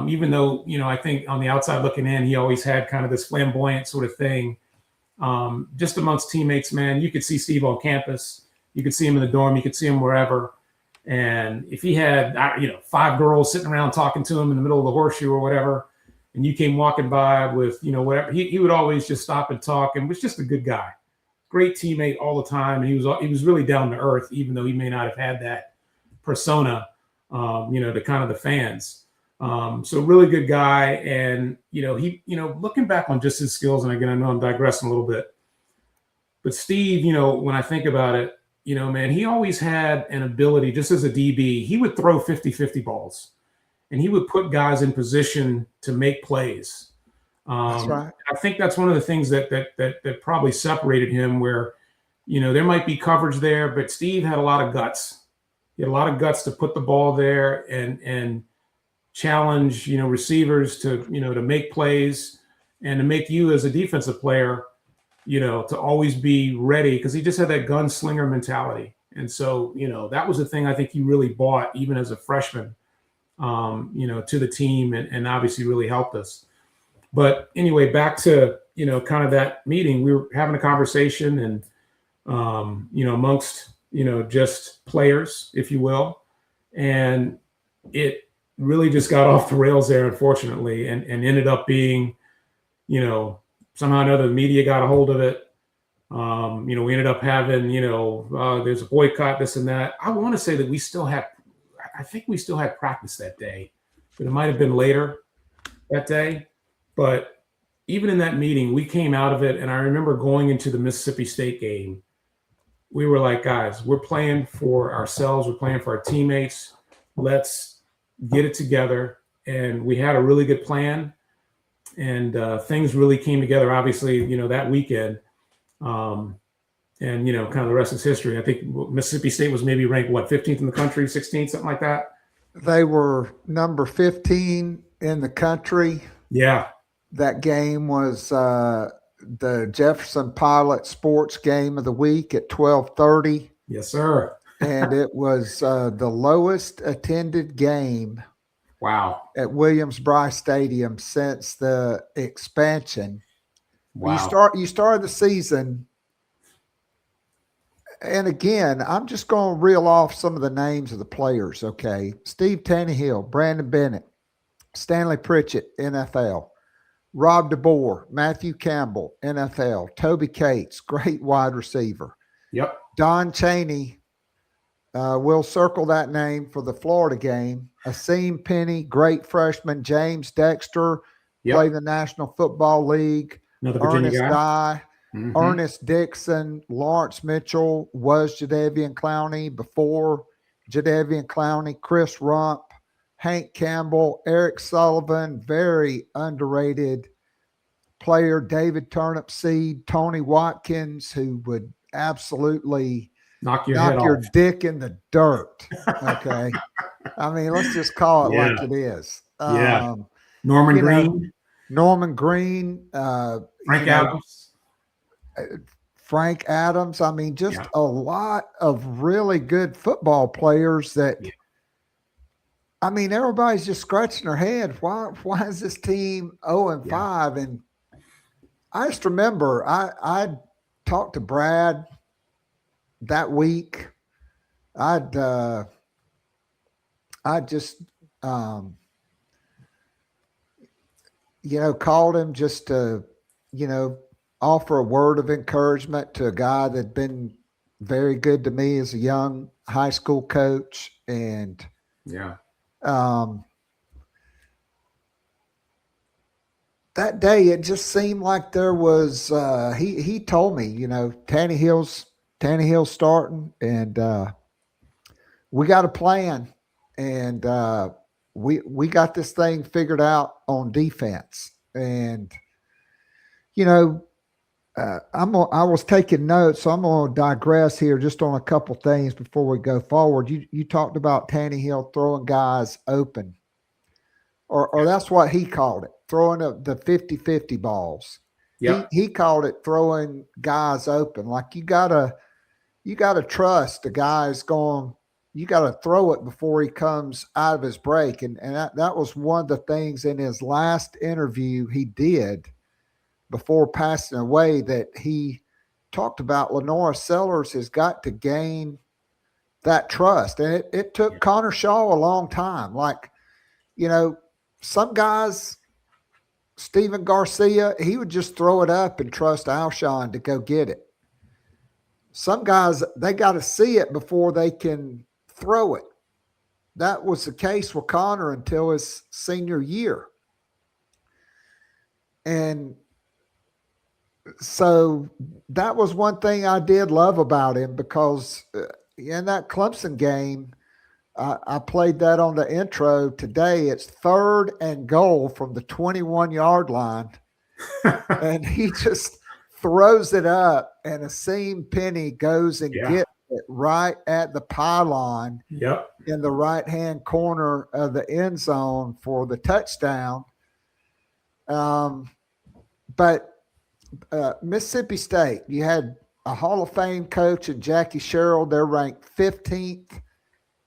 Even though, I think on the outside looking in, he always had kind of this flamboyant sort of thing. Just amongst teammates, man, you could see Steve on campus. You could see him in the dorm. You could see him wherever. And if he had, 5 girls sitting around talking to him in the middle of the horseshoe or whatever, and you came walking by with, whatever, he would always just stop and talk, and was just a good guy, great teammate all the time. And he was really down to earth, even though he may not have had that persona, to kind of the fans. So really good guy. And, he, looking back on just his skills, and again, I know I'm digressing a little bit, but Steve, when I think about it, man, he always had an ability, just as a DB, he would throw 50-50 balls, and he would put guys in position to make plays. That's right. I think that's one of the things that probably separated him, where, there might be coverage there, but Steve had a lot of guts. He had a lot of guts to put the ball there and challenge, receivers to make plays, and to make you as a defensive player, to always be ready, because he just had that gunslinger mentality. And so, that was the thing I think he really bought, even as a freshman, to the team, and obviously really helped us. But anyway, back to, kind of that meeting, we were having a conversation, and, amongst, just players, if you will. And it really just got off the rails there, unfortunately, and ended up being, somehow or another, the media got a hold of it. We ended up having, there's a boycott, this and that. I want to say that I think we still had practice that day, but it might have been later that day. But even in that meeting, we came out of it. And I remember going into the Mississippi State game. We were like, guys, we're playing for ourselves. We're playing for our teammates. Let's get it together. And we had a really good plan. And things really came together, obviously, that weekend. And, kind of the rest is history. I think Mississippi State was maybe ranked, 15th in the country, 16th, something like that? They were number 15 in the country. Yeah. That game was the Jefferson Pilot Sports Game of the Week at 12:30. Yes, sir. And it was the lowest attended game. Wow. At Williams-Brice Stadium since the expansion. Wow. You started the season, and again, I'm just going to reel off some of the names of the players, okay? Steve Taneyhill, Brandon Bennett, Stanley Pritchett, NFL. Rob DeBoer, Matthew Campbell, NFL. Toby Cates, great wide receiver. Yep. Don Chaney, we'll circle that name for the Florida game. Asim Penny, great freshman. James Dexter, played in the National Football League. Another Virginia Ernest guy. Dye, Mm-hmm. Ernest Dixon, Lawrence Mitchell was Jadeveon Clowney before Jadeveon Clowney, Chris Rump, Hank Campbell, Eric Sullivan, very underrated player, David Turnipseed, Tony Watkins, who would absolutely knock your dick in the dirt. Okay. I mean, let's just call it like it is. Norman Green. Norman Green. Frank Adams. Frank Adams. I mean, just a lot of really good football players that, I mean, everybody's just scratching their head. Why is this team 0-5? And I just remember I talked to Brad that week. I just, called him just to, offer a word of encouragement to a guy that'd been very good to me as a young high school coach. And that day, it just seemed like there was, he told me, Tannehill's starting, and we got a plan, and we got this thing figured out on defense. And I was taking notes, so I'm going to digress here just on a couple things before we go forward. You talked about Taneyhill throwing guys open, or that's what he called it, throwing the 50-50 balls. Yeah, he called it throwing guys open. Like you gotta trust the guy's going. You got to throw it before he comes out of his break, and that was one of the things in his last interview he did before passing away, that he talked about. Lenora Sellers has got to gain that trust. And it took Connor Shaw a long time. Like, some guys, Steven Garcia, he would just throw it up and trust Alshon to go get it. Some guys, they got to see it before they can throw it. That was the case with Connor until his senior year. And so that was one thing I did love about him, because in that Clemson game, I played that on the intro today. It's 3rd and goal from the 21-yard line. And he just throws it up, and Asim Penny goes and gets it right at the pylon in the right-hand corner of the end zone for the touchdown. But Mississippi State, you had a Hall of Fame coach and Jackie Sherrill. They're ranked 15th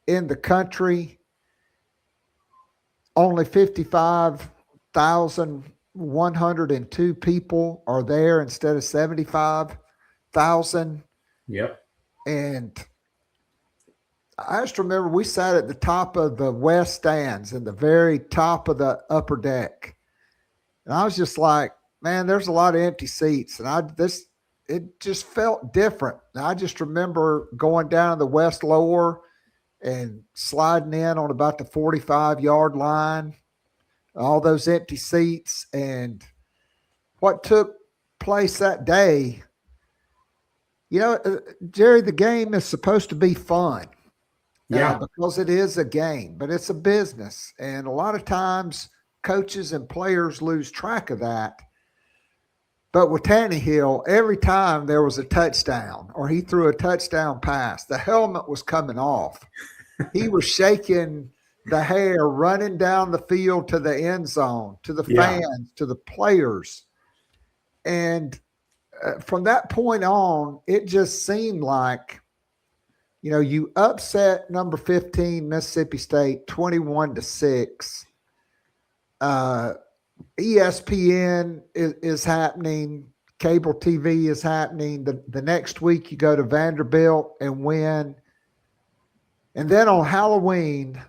in the country. Only 55,102 people are there instead of 75,000. Yep. And I just remember we sat at the top of the west stands in the very top of the upper deck. And I was just like, man, there's a lot of empty seats, and it just felt different. I just remember going down to the West Lower and sliding in on about the 45-yard line, all those empty seats, and what took place that day. Jerry, the game is supposed to be fun. Yeah. Because it is a game, but it's a business. And a lot of times coaches and players lose track of that. But with Taneyhill, every time there was a touchdown or he threw a touchdown pass, the helmet was coming off. He was shaking the hair, running down the field to the end zone, to the fans, to the players. And from that point on, it just seemed like, you upset number 15 Mississippi State 21-6. ESPN is happening. Cable TV is happening. The next week you go to Vanderbilt and win. And then on Halloween,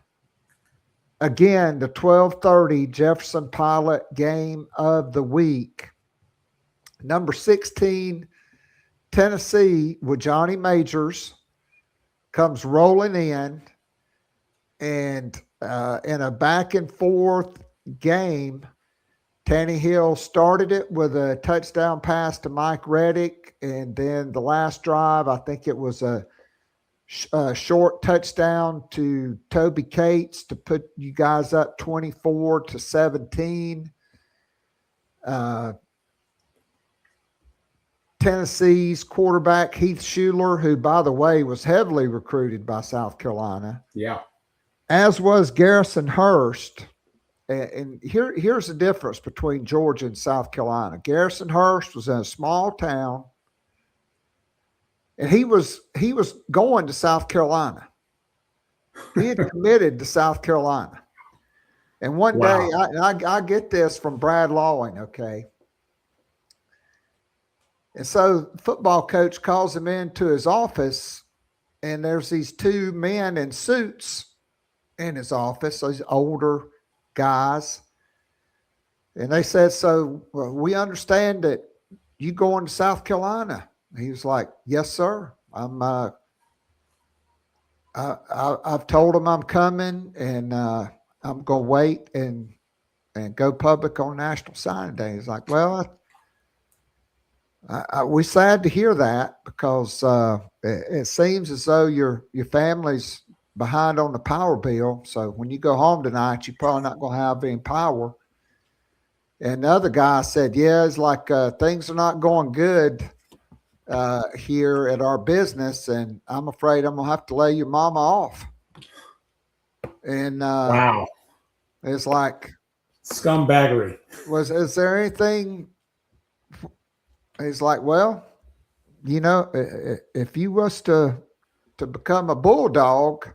again, the 12:30 Jefferson Pilot game of the week. Number 16, Tennessee with Johnny Majors comes rolling in, and in a back and forth game, Taneyhill started it with a touchdown pass to Mike Reddick, and then the last drive, I think it was a short touchdown to Toby Cates to put you guys up 24-17. Tennessee's quarterback, Heath Schuler, who, by the way, was heavily recruited by South Carolina. Yeah. As was Garrison Hurst. And here's the difference between Georgia and South Carolina. Garrison Hurst was in a small town, and he was going to South Carolina. He had committed to South Carolina. And one day, I get this from Brad Lawing, okay? And so football coach calls him into his office, and there's these two men in suits in his office, those older guys. And they said, so we understand that you going to South Carolina. He was like, yes, sir. I've told him I'm coming, and I'm going to wait and go public on National Signing Day. He's like, well, we're sad to hear that, because it seems as though your family's behind on the power bill. So when you go home tonight, you're probably not going to have any power. And the other guy said, yeah, it's like things are not going good here at our business, and I'm afraid I'm going to have to lay your mama off. And wow. It's like scumbaggery. Is there anything? He's like, well, if you was to become a bulldog,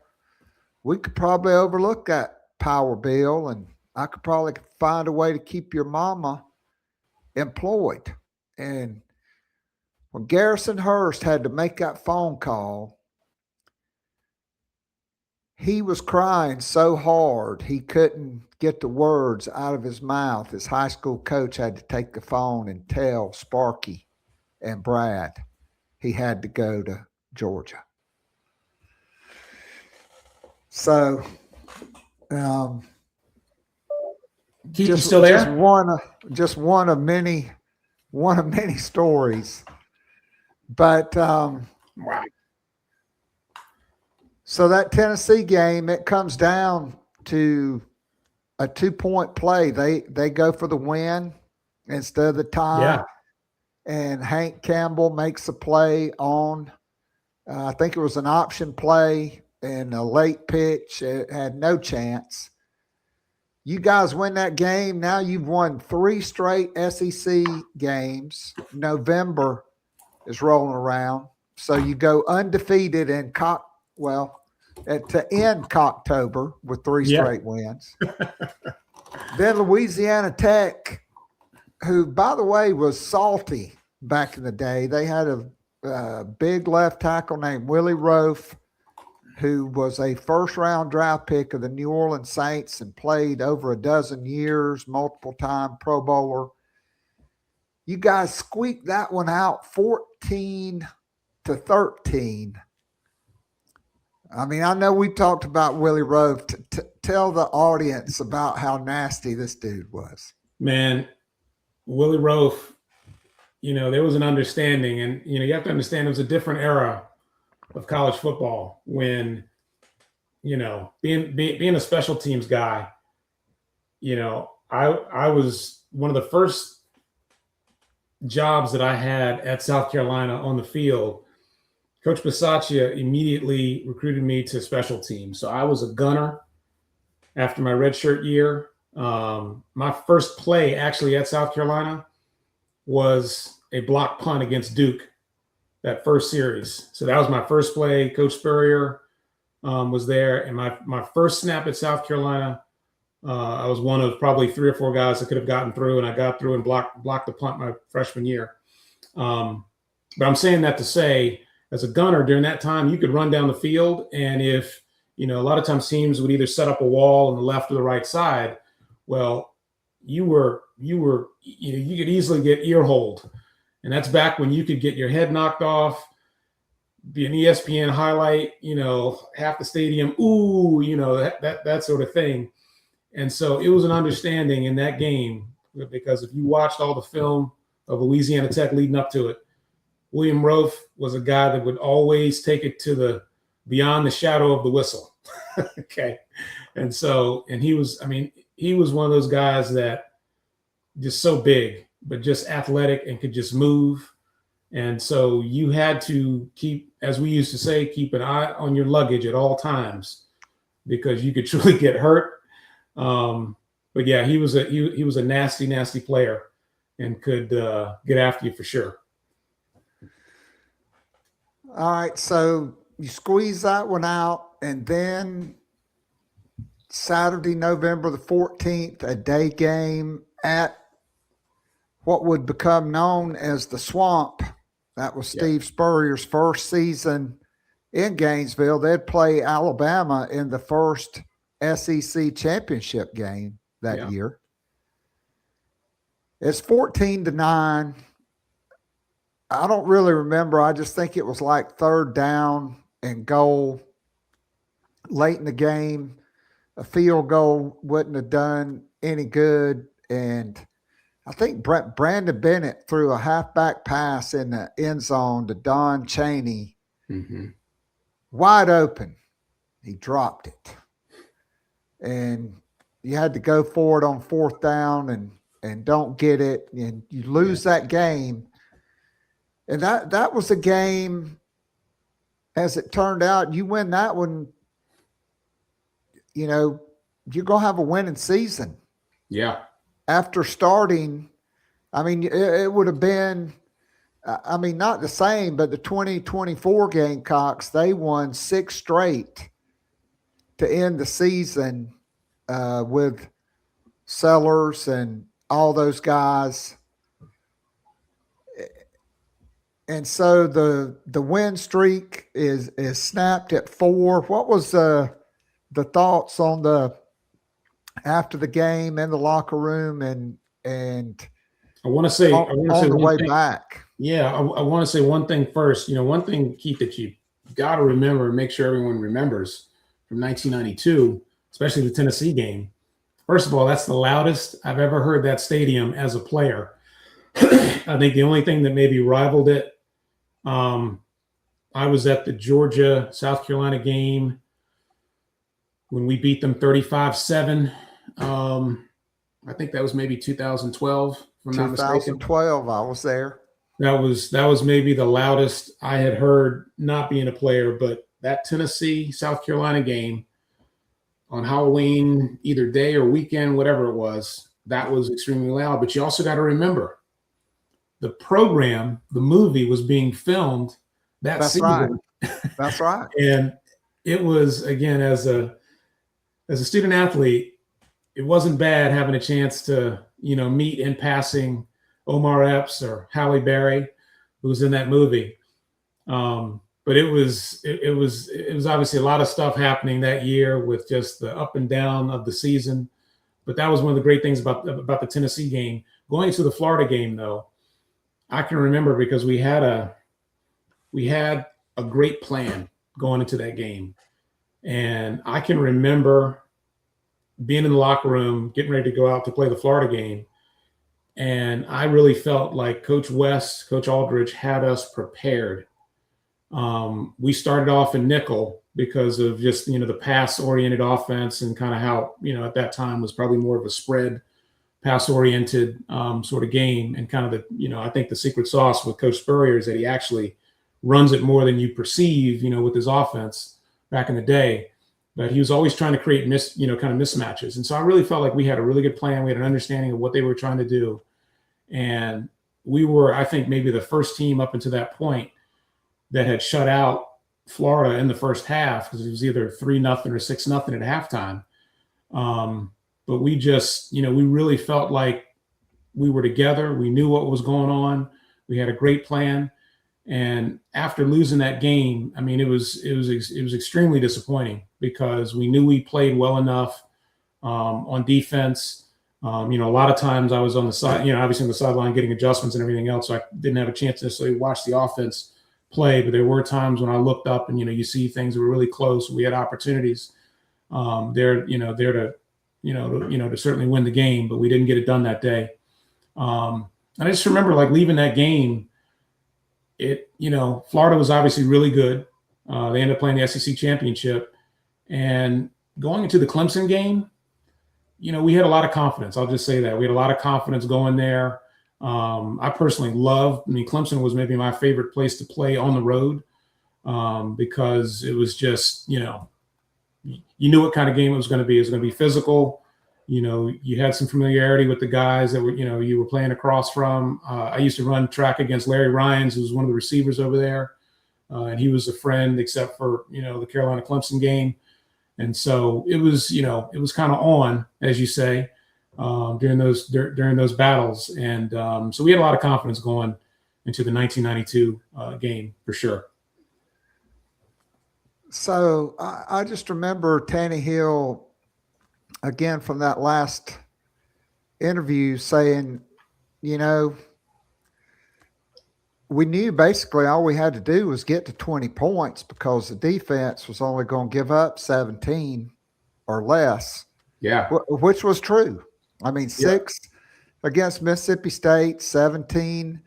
we could probably overlook that power bill, and I could probably find a way to keep your mama employed. And when Garrison Hurst had to make that phone call, he was crying so hard he couldn't get the words out of his mouth. His high school coach had to take the phone and tell Sparky and Brad he had to go to Georgia. So, Keith, still there? Just one of many stories. But wow. So that Tennessee game, it comes down to a 2-point play. They go for the win instead of the tie. Yeah. And Hank Campbell makes a play on, I think it was an option play and a late pitch. It had no chance. You guys win that game. Now you've won 3 straight SEC games. November is rolling around. So you go undefeated in to end Cocktober with 3 straight wins. Then Louisiana Tech, who, by the way, was salty back in the day. They had a big left tackle named Willie Rofe, who was a first-round draft pick of the New Orleans Saints and played over a dozen years, multiple-time Pro Bowler. You guys squeaked that one out 14-13. I mean, I know we talked about Willie Rove. Tell the audience about how nasty this dude was. Man, Willie Rove, there was an understanding, and you have to understand it was a different era of college football when, being a special teams guy, I was one of the first jobs that I had at South Carolina on the field. Coach Bisaccia immediately recruited me to special teams. So I was a gunner after my redshirt year. My first play actually at South Carolina was a block punt against Duke, that first series. So that was my first play. Coach Spurrier was there. And my first snap at South Carolina, I was one of probably 3 or 4 guys that could have gotten through, and I got through and blocked the punt my freshman year. But I'm saying that to say, as a gunner during that time, you could run down the field, and if a lot of times teams would either set up a wall on the left or the right side, well, you could easily get ear-holed, and that's back when you could get your head knocked off, be an ESPN highlight, half the stadium, ooh, that sort of thing. And so it was an understanding in that game, because if you watched all the film of Louisiana Tech leading up to it, William Rove was a guy that would always take it to the beyond the shadow of the whistle. Okay. And he was one of those guys that just so big, but just athletic and could just move. And so you had to keep, as we used to say, keep an eye on your luggage at all times, because you could truly get hurt. But yeah, he was a nasty, nasty player and could get after you for sure. All right, so you squeeze that one out, and then Saturday, November the 14th, a day game at what would become known as the Swamp. That was Steve Spurrier's first season in Gainesville. They'd play Alabama in the first SEC championship game that year. It's 14-9. I don't really remember. I just think it was like 3rd down and goal late in the game. A field goal wouldn't have done any good. And I think Brandon Bennett threw a halfback pass in the end zone to Don Chaney. Mm-hmm. Wide open. He dropped it. And you had to go for it on 4th down and don't get it. And you lose that game. And that was a game, as it turned out, you win that one, you're going to have a winning season. Yeah. After starting, it would have been, not the same, but the 2024 Gamecocks, they won 6 straight to end the season with Sellers and all those guys. And so the win streak is snapped at 4. What was the thoughts on after the game in the locker room and I want to say on the way back? Yeah, I want to say one thing first. One thing, Keith, that you got to remember and make sure everyone remembers from 1992, especially the Tennessee game. First of all, that's the loudest I've ever heard that stadium as a player. I think the only thing that maybe rivaled it, I was at the Georgia-South Carolina game when we beat them 35-7. I think that was maybe 2012, if I'm not mistaken. 2012, I was there. That was maybe the loudest I had heard, not being a player, but that Tennessee-South Carolina game on Halloween, either day or weekend, whatever it was, that was extremely loud. But you also got to remember, the program, the movie, was being filmed that season. Right. That's right. And it was, again, as a student athlete, it wasn't bad having a chance to, meet in passing Omar Epps or Halle Berry, who was in that movie. But it was obviously a lot of stuff happening that year with just the up and down of the season. But that was one of the great things about the Tennessee game. Going to the Florida game, though, I can remember because we had a great plan going into that game. And I can remember being in the locker room, getting ready to go out to play the Florida game. And I really felt like Coach West, Coach Aldridge had us prepared. We started off in nickel because of just, the pass-oriented offense and kind of how, at that time was probably more of a spread, pass-oriented sort of game. And kind of I think the secret sauce with Coach Spurrier is that he actually runs it more than you perceive, with his offense back in the day. But he was always trying to create kind of mismatches. And so I really felt like we had a really good plan. We had an understanding of what they were trying to do. And we were, I think, maybe the first team up until that point that had shut out Florida in the first half, because it was either 3-0 or 6-0 at halftime. But we just, we really felt like we were together. We knew what was going on. We had a great plan. And after losing that game, I mean, it was extremely disappointing because we knew we played well enough on defense. A lot of times I was on the side, obviously on the sideline getting adjustments and everything else. So I didn't have a chance to necessarily watch the offense play, but there were times when I looked up and, you see things that were really close. We had opportunities there to certainly win the game, but we didn't get it done that day. And I just remember like leaving that game, Florida was obviously really good. They ended up playing the SEC championship, and going into the Clemson game, we had a lot of confidence. I'll just say that we had a lot of confidence going there. I personally Clemson was maybe my favorite place to play on the road because it was just, you knew what kind of game it was going to be. It was going to be physical. You had some familiarity with the guys that were, you were playing across from. I used to run track against Larry Ryans, who was one of the receivers over there. And he was a friend, except for, the Carolina Clemson game. And so it was, it was kind of on, as you say, during those battles. And so we had a lot of confidence going into the 1992 game for sure. So I just remember Taneyhill, again, from that last interview saying, we knew basically all we had to do was get to 20 points because the defense was only going to give up 17 or less. Yeah. Which was true. I mean, 6 against Mississippi State, 17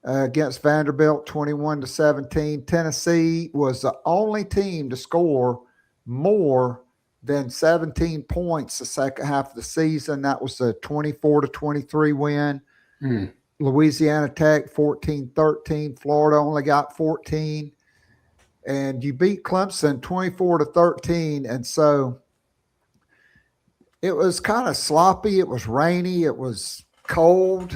against Vanderbilt, 21-17. Tennessee was the only team to score more than 17 points the second half of the season. That was a 24-23 win. Louisiana Tech 14-13. Florida only got 14. And you beat Clemson 24-13. And so it was kind of sloppy. It was rainy. It was cold,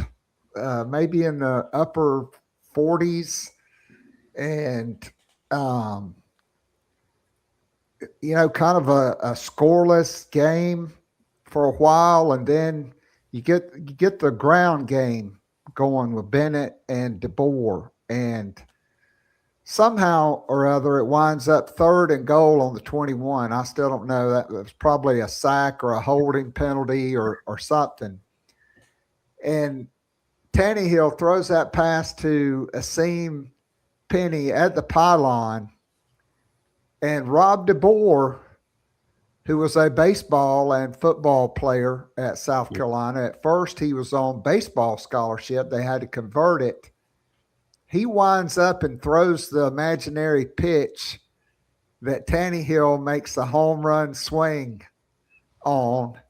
maybe in the upper 40s. And, kind of a scoreless game for a while. And then you get the ground game going with Bennett and DeBoer, and somehow or other it winds up 3rd and goal on the 21. I still don't know. That was probably a sack or a holding penalty or something. And Taneyhill throws that pass to Asim Penny at the pylon, and Rob DeBoer, who was a baseball and football player at South Carolina. At first, he was on baseball scholarship. They had to convert it. He winds up and throws the imaginary pitch that Taneyhill makes a home run swing on.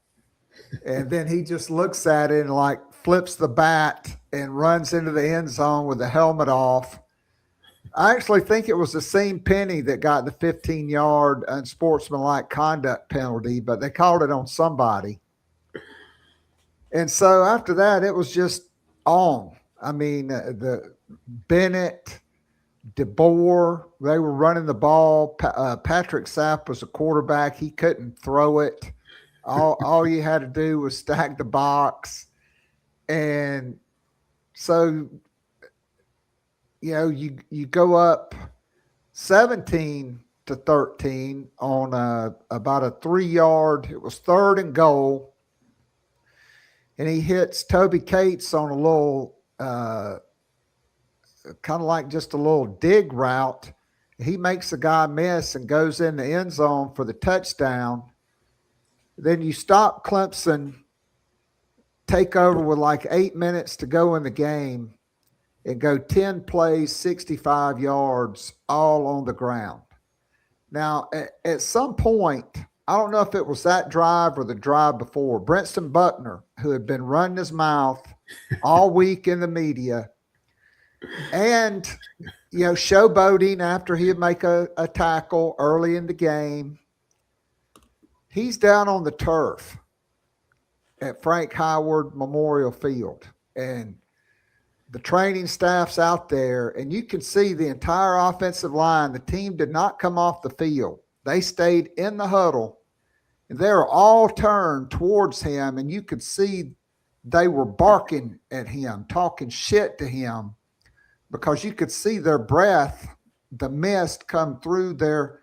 And then he just looks at it and like flips the bat and runs into the end zone with the helmet off. I actually think it was Asim Penny that got the 15-yard unsportsmanlike conduct penalty, but they called it on somebody. And so after that, it was just on. I mean, the Bennett, DeBoer, they were running the ball. Patrick Sapp was a quarterback. He couldn't throw it. All you had to do was stack the box. And so – you go up 17-13 on about a 3-yard. It was 3rd and goal, and he hits Toby Cates on a little kind of like just a little dig route. He makes the guy miss and goes in the end zone for the touchdown. Then you stop Clemson, take over with like 8 minutes to go in the game, and go 10 plays, 65 yards, all on the ground. Now, at some point, I don't know if it was that drive or the drive before, Brenton Buckner, who had been running his mouth all week in the media and, showboating after he'd make a tackle early in the game, he's down on the turf at Frank Howard Memorial Field. And the training staff's out there, and you can see the entire offensive line. The team did not come off the field. They stayed in the huddle, and they were all turned towards him, and you could see they were barking at him, talking shit to him, because you could see their breath, the mist come through their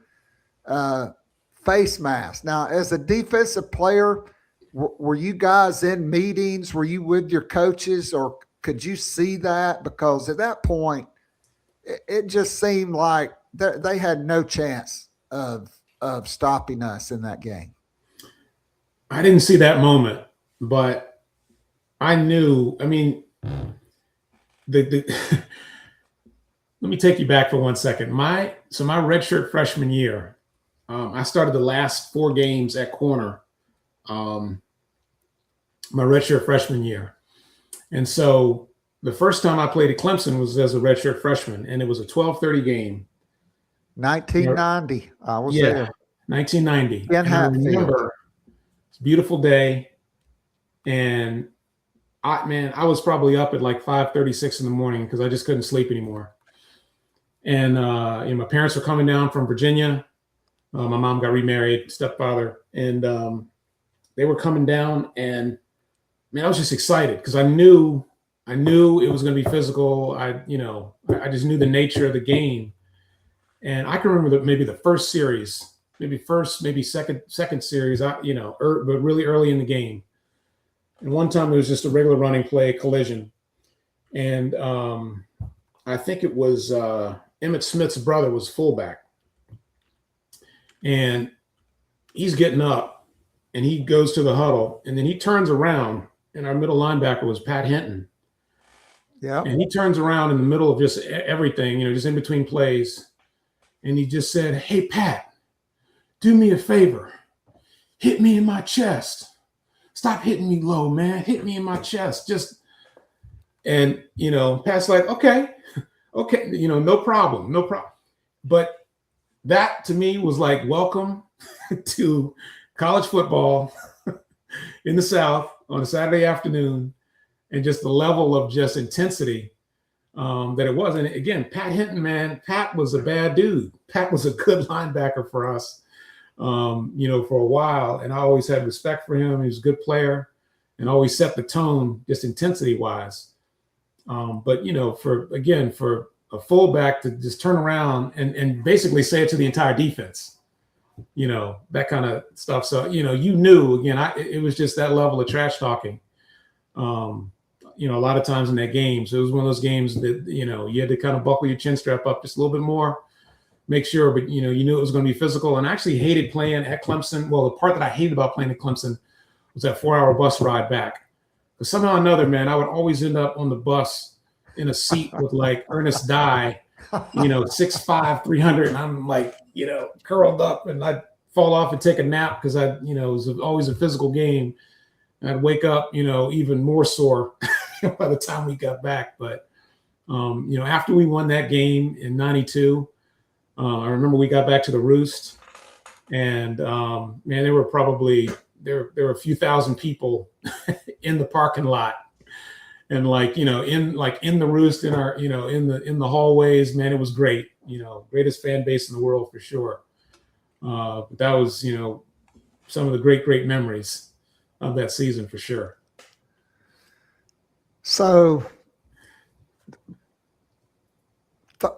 face mask. Now, as a defensive player, were you guys in meetings? Were you with your coaches, or could you see that? Because at that point, it just seemed like they had no chance of stopping us in that game. I didn't see that moment, but I knew. I mean, let me take you back for 1 second. My redshirt freshman year, I started the last 4 games at corner. My redshirt freshman year. And so the first time I played at Clemson was as a redshirt freshman, and it was a 12:30 game. 1990. I was there. 1990. In Hatfield. I remember it's a beautiful day, and I was probably up at like 5:36 in the morning because I just couldn't sleep anymore. And my parents were coming down from Virginia. My mom got remarried, stepfather, and they were coming down, and I was just excited because I knew it was going to be physical. I just knew the nature of the game, and I can remember maybe the first series, maybe second series, but really early in the game. And one time it was just a regular running play, collision, and I think it was Emmitt Smith's brother was fullback, and he's getting up, and he goes to the huddle, and then he turns around. And our middle linebacker was Pat Hinton. Yeah. And he turns around in the middle of just everything, just in between plays. And he just said, "Hey, Pat, do me a favor. Hit me in my chest. Stop hitting me low, man. Hit me in my chest." And Pat's like, okay, no problem. But that to me was like, welcome to college football in the South on a Saturday afternoon, and just the level of just intensity that it was. And again, Pat Hinton, man, Pat was a bad dude. Pat was a good linebacker for us, for a while. And I always had respect for him. He was a good player and always set the tone just intensity wise. But for a fullback to just turn around and basically say it to the entire defense, that kind of stuff. So, you knew, again, it was just that level of trash talking, a lot of times in that game. So it was one of those games that, you had to kind of buckle your chin strap up just a little bit more, make sure, but, you knew it was going to be physical. And I actually hated playing at Clemson. Well, the part that I hated about playing at Clemson was that 4-hour bus ride back. But somehow or another, man, I would always end up on the bus in a seat with like Ernest Dye, 6'5", 300, and I'm like, curled up, and I'd fall off and take a nap because it was always a physical game. And I'd wake up, even more sore by the time we got back. But, after we won that game in 92, I remember we got back to the Roost, and there were a few thousand people in the parking lot. And in the Roost, in our, in the hallways, man, it was great. Greatest fan base in the world for sure. But that was, some of the great memories of that season for sure. So,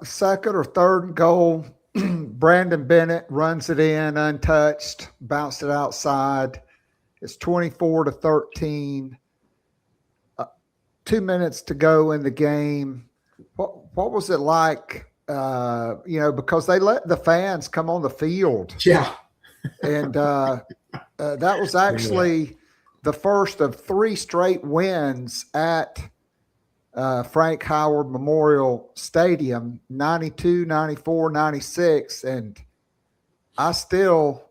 second or third goal, Brandon Bennett runs it in untouched, bounced it outside. It's 24-13. 2 minutes to go in the game. What was it like? Because they let the fans come on the field. Yeah. And that was actually the first of 3 straight wins at Frank Howard Memorial Stadium, 92, 94, 96. And I still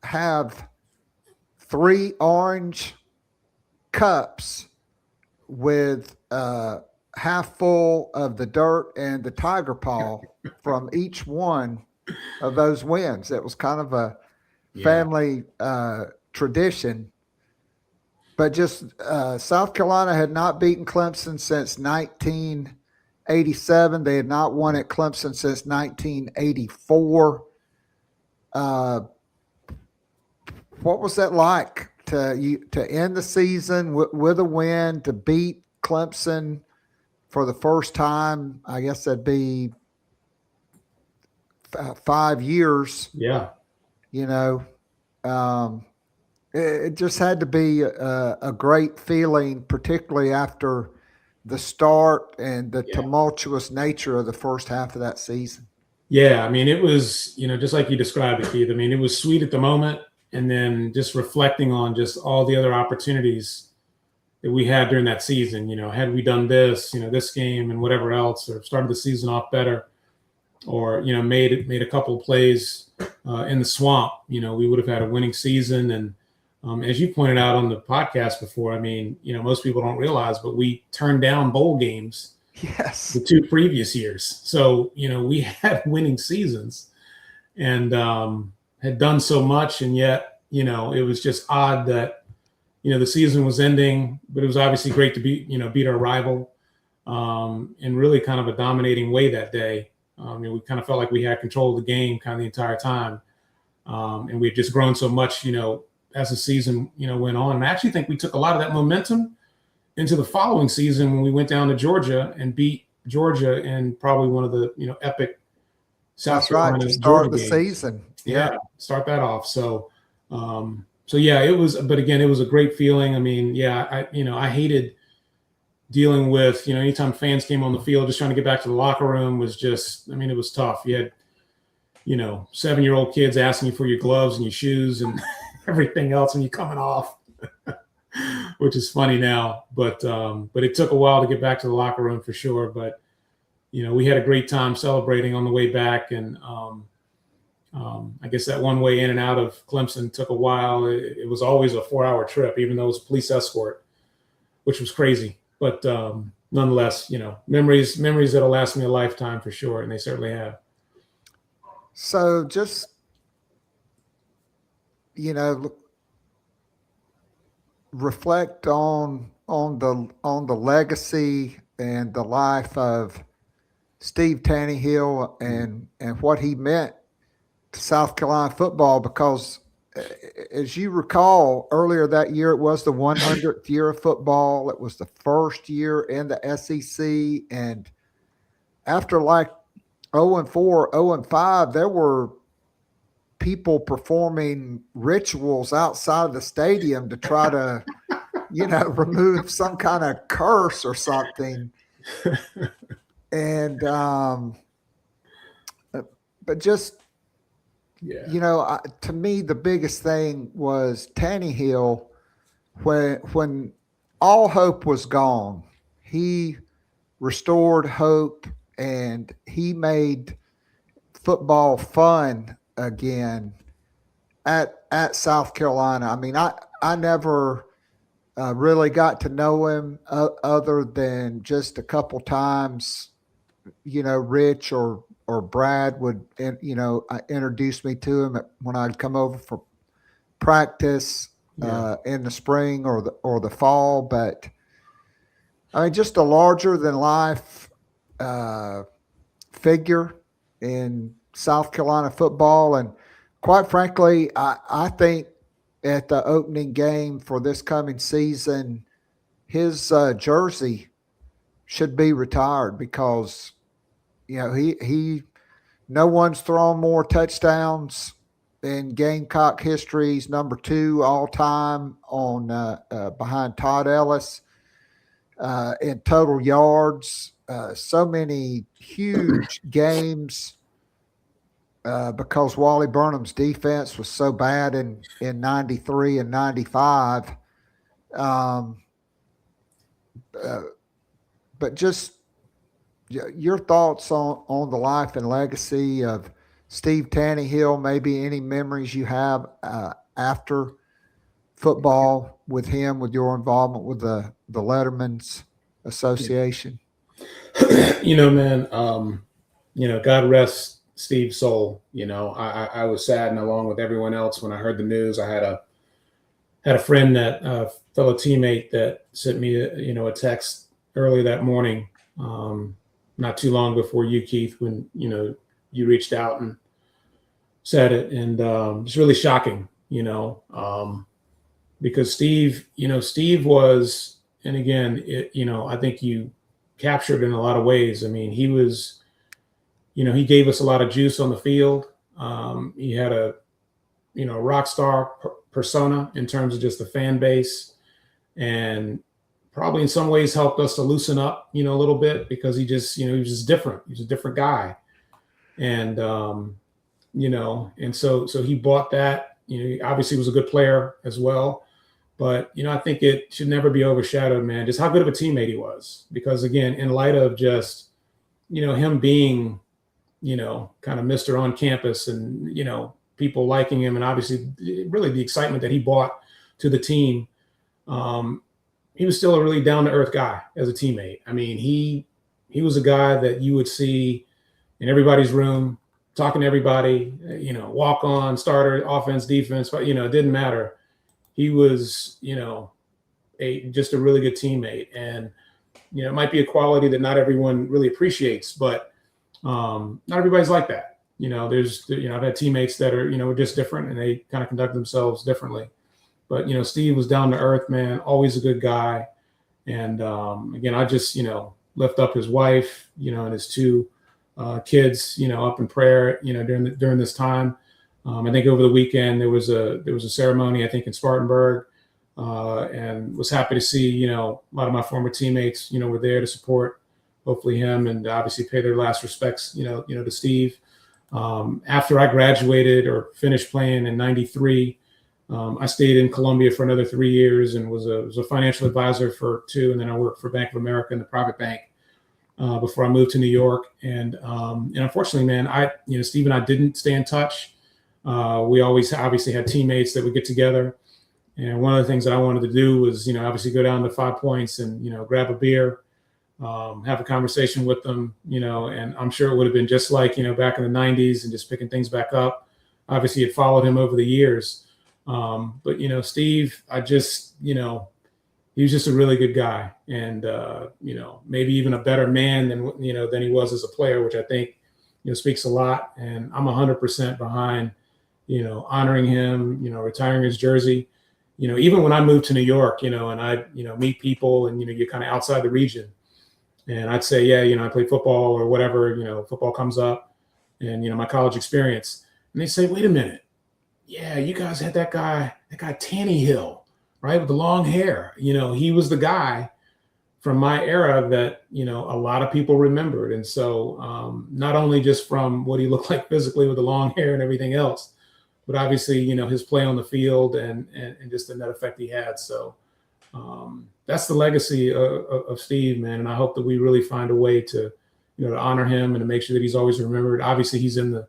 have 3 orange cups with half full of the dirt and the tiger paw from each one of those wins. It was kind of a family tradition. But just South Carolina had not beaten Clemson since 1987. They had not won at Clemson since 1984. What was that like to end the season with a win, to beat Clemson for the first time? I guess that'd be 5 years. Yeah. It just had to be a great feeling, particularly after the start and the tumultuous nature of the first half of that season. Yeah, I mean, it was, just like you described it, Keith. I mean, it was sweet at the moment, and then just reflecting on just all the other opportunities that we had during that season. Had we done this, this game and whatever else, or started the season off better, or made a couple of plays in the swamp, we would have had a winning season. And as you pointed out on the podcast before, I mean, most people don't realize, but we turned down bowl games the 2 previous years. So, we had winning seasons and had done so much. And yet, it was just odd that, the season was ending, but it was obviously great to beat our rival in really kind of a dominating way that day. We kind of felt like we had control of the game kind of the entire time. And we had just grown so much, as the season, went on. And I actually think we took a lot of that momentum into the following season when we went down to Georgia and beat Georgia in probably one of the, epic South Carolina to start Georgia the games. Season. Yeah, start that off. So yeah, it was, but again, it was a great feeling. I mean, I hated dealing with, anytime fans came on the field, just trying to get back to the locker room was just, I mean, it was tough. You had, 7-year-old kids asking you for your gloves and your shoes and everything else when you're coming off, which is funny now, but it took a while to get back to the locker room for sure. But, we had a great time celebrating on the way back. And I guess that one way in and out of Clemson took a while. It was always a 4-hour trip, even though it was a police escort, which was crazy. But nonetheless, memories that'll last me a lifetime for sure. And they certainly have. So just, reflect on the legacy and the life of Steve Taneyhill and what he meant to South Carolina football, because as you recall, earlier that year, it was the 100th year of football. It was the first year in the SEC. And after like 0-4, 0-5, there were people performing rituals outside of the stadium to try to, remove some kind of curse or something. And, but just, to me, the biggest thing was Taneyhill, when all hope was gone, he restored hope and he made football fun again at South Carolina. I mean, I never really got to know him other than just a couple times, Rich or Brad would, introduce me to him when I'd come over for practice in the spring or the fall. But I mean, just a larger than life figure in South Carolina football. And quite frankly, I think at the opening game for this coming season, his jersey should be retired because, he no one's thrown more touchdowns in Gamecock history. He's number 2 all time on behind Todd Ellis in total yards. so many huge games because Wally Burnham's defense was so bad in 93 and 95. But just your thoughts on the life and legacy of Steve Taneyhill, maybe any memories you have after football with him, with your involvement with the Letterman's Association. Man, God rest Steve's soul. I was saddened along with everyone else when I heard the news. I had a friend, that fellow teammate, that sent me a text early that morning, not too long before you, Keith, when you reached out and said it, and it's really shocking, because Steve was, and again, I think you captured in a lot of ways. I mean, he was, he gave us a lot of juice on the field. He had a rock star persona in terms of just the fan base, and probably in some ways helped us to loosen up, a little bit, because he was just different. He was a different guy. And, and so he bought that. He obviously was a good player as well. But, I think it should never be overshadowed, man, just how good of a teammate he was. Because, again, in light of just, him being, kind of Mr. on campus, and, people liking him, and obviously really the excitement that he brought to the team, he was still a really down-to-earth guy as a teammate. I mean, he was a guy that you would see in everybody's room, talking to everybody, walk on, starter, offense, defense, but, it didn't matter. He was, just a really good teammate. And, it might be a quality that not everyone really appreciates, but not everybody's like that. I've had teammates that are, just different, and they kind of conduct themselves differently. But, Steve was down to earth, man, always a good guy. And again, I just, lift up his wife, and his two kids, up in prayer, during this time. I think over the weekend there was a ceremony, I think, in Spartanburg, and was happy to see, a lot of my former teammates, were there to support, hopefully, him, and obviously pay their last respects, to Steve. After I graduated or finished playing in '93, I stayed in Columbia for another 3 years and was a financial advisor for 2, and then I worked for Bank of America in the private bank before I moved to New York. And unfortunately, man, Steve and I didn't stay in touch. We always obviously had teammates that would get together. And one of the things that I wanted to do was, obviously go down to 5 Points and, grab a beer, have a conversation with them, and I'm sure it would have been just like, back in the 90s, and just picking things back up. Obviously, it followed him over the years. But, Steve, I just, he was just a really good guy, and, maybe even a better man than he was as a player, which I think, speaks a lot. And I'm 100% behind, honoring him, retiring his jersey. Even when I moved to New York, and I, meet people, and, you're kind of outside the region, and I'd say, yeah, I play football or whatever, football comes up, and, my college experience, and they say, wait a minute. Yeah, you guys had that guy Taneyhill, right, with the long hair. He was the guy from my era that, a lot of people remembered. And so not only just from what he looked like physically with the long hair and everything else, but obviously, his play on the field and just the net effect he had. So that's the legacy of Steve, man. And I hope that we really find a way to, to honor him and to make sure that he's always remembered. Obviously, he's in the,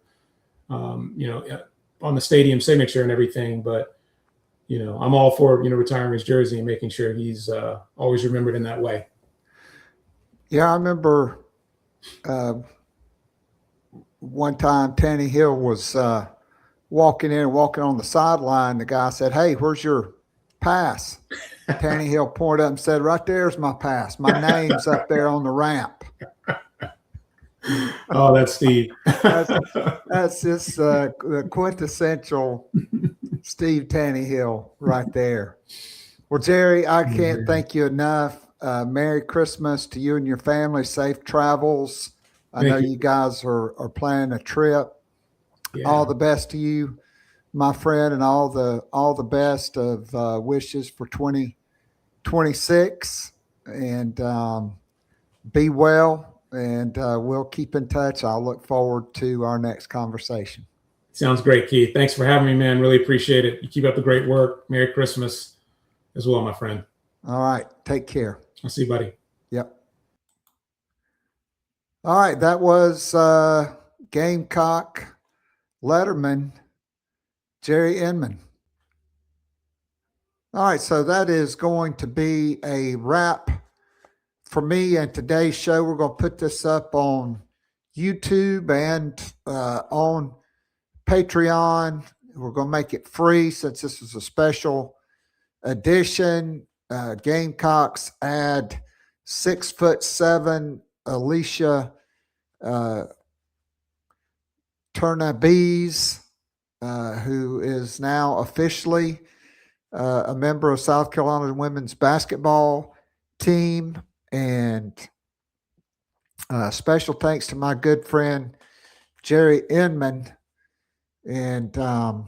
on the stadium signature and everything, but I'm all for retiring his jersey and making sure he's always remembered in that way. Yeah, I remember one time Taneyhill was walking on the sideline. The guy said, "Hey, where's your pass?" Taneyhill pointed up and said, "Right there's my pass. My name's up there on the ramp." Oh, that's Steve. That's just the quintessential Steve Taneyhill right there. Well, Jerry, I can't thank you enough. Merry Christmas to you and your family. Safe travels. I know you guys are planning a trip. Yeah. All the best to you, my friend, and all the best of wishes for 2026. And be well. and we'll keep in touch. I'll look forward to our next conversation. Sounds great, Keith. Thanks for having me, man. Really appreciate it. You keep up the great work. Merry Christmas as well, my friend. All right. Take care. I'll see you, buddy. Yep. All right. That was Gamecock letterman Jerry Inman. All right. So that is going to be a wrap for me and today's show. We're going to put this up on YouTube and on Patreon. We're going to make it free since this is a special edition. Gamecocks add 6'7" Alicia Turnabes, who is now officially a member of South Carolina women's basketball team. And special thanks to my good friend Jerry Inman. And I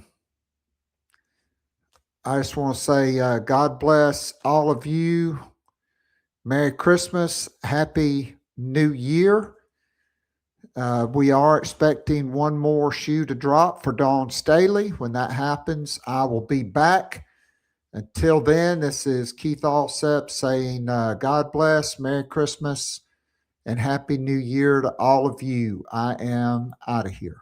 just want to say God bless all of you. Merry Christmas. Happy New Year. We are expecting one more shoe to drop for Dawn Staley. When that happens, I will be back. Until then, this is Keith Alsep saying God bless, Merry Christmas, and Happy New Year to all of you. I am out of here.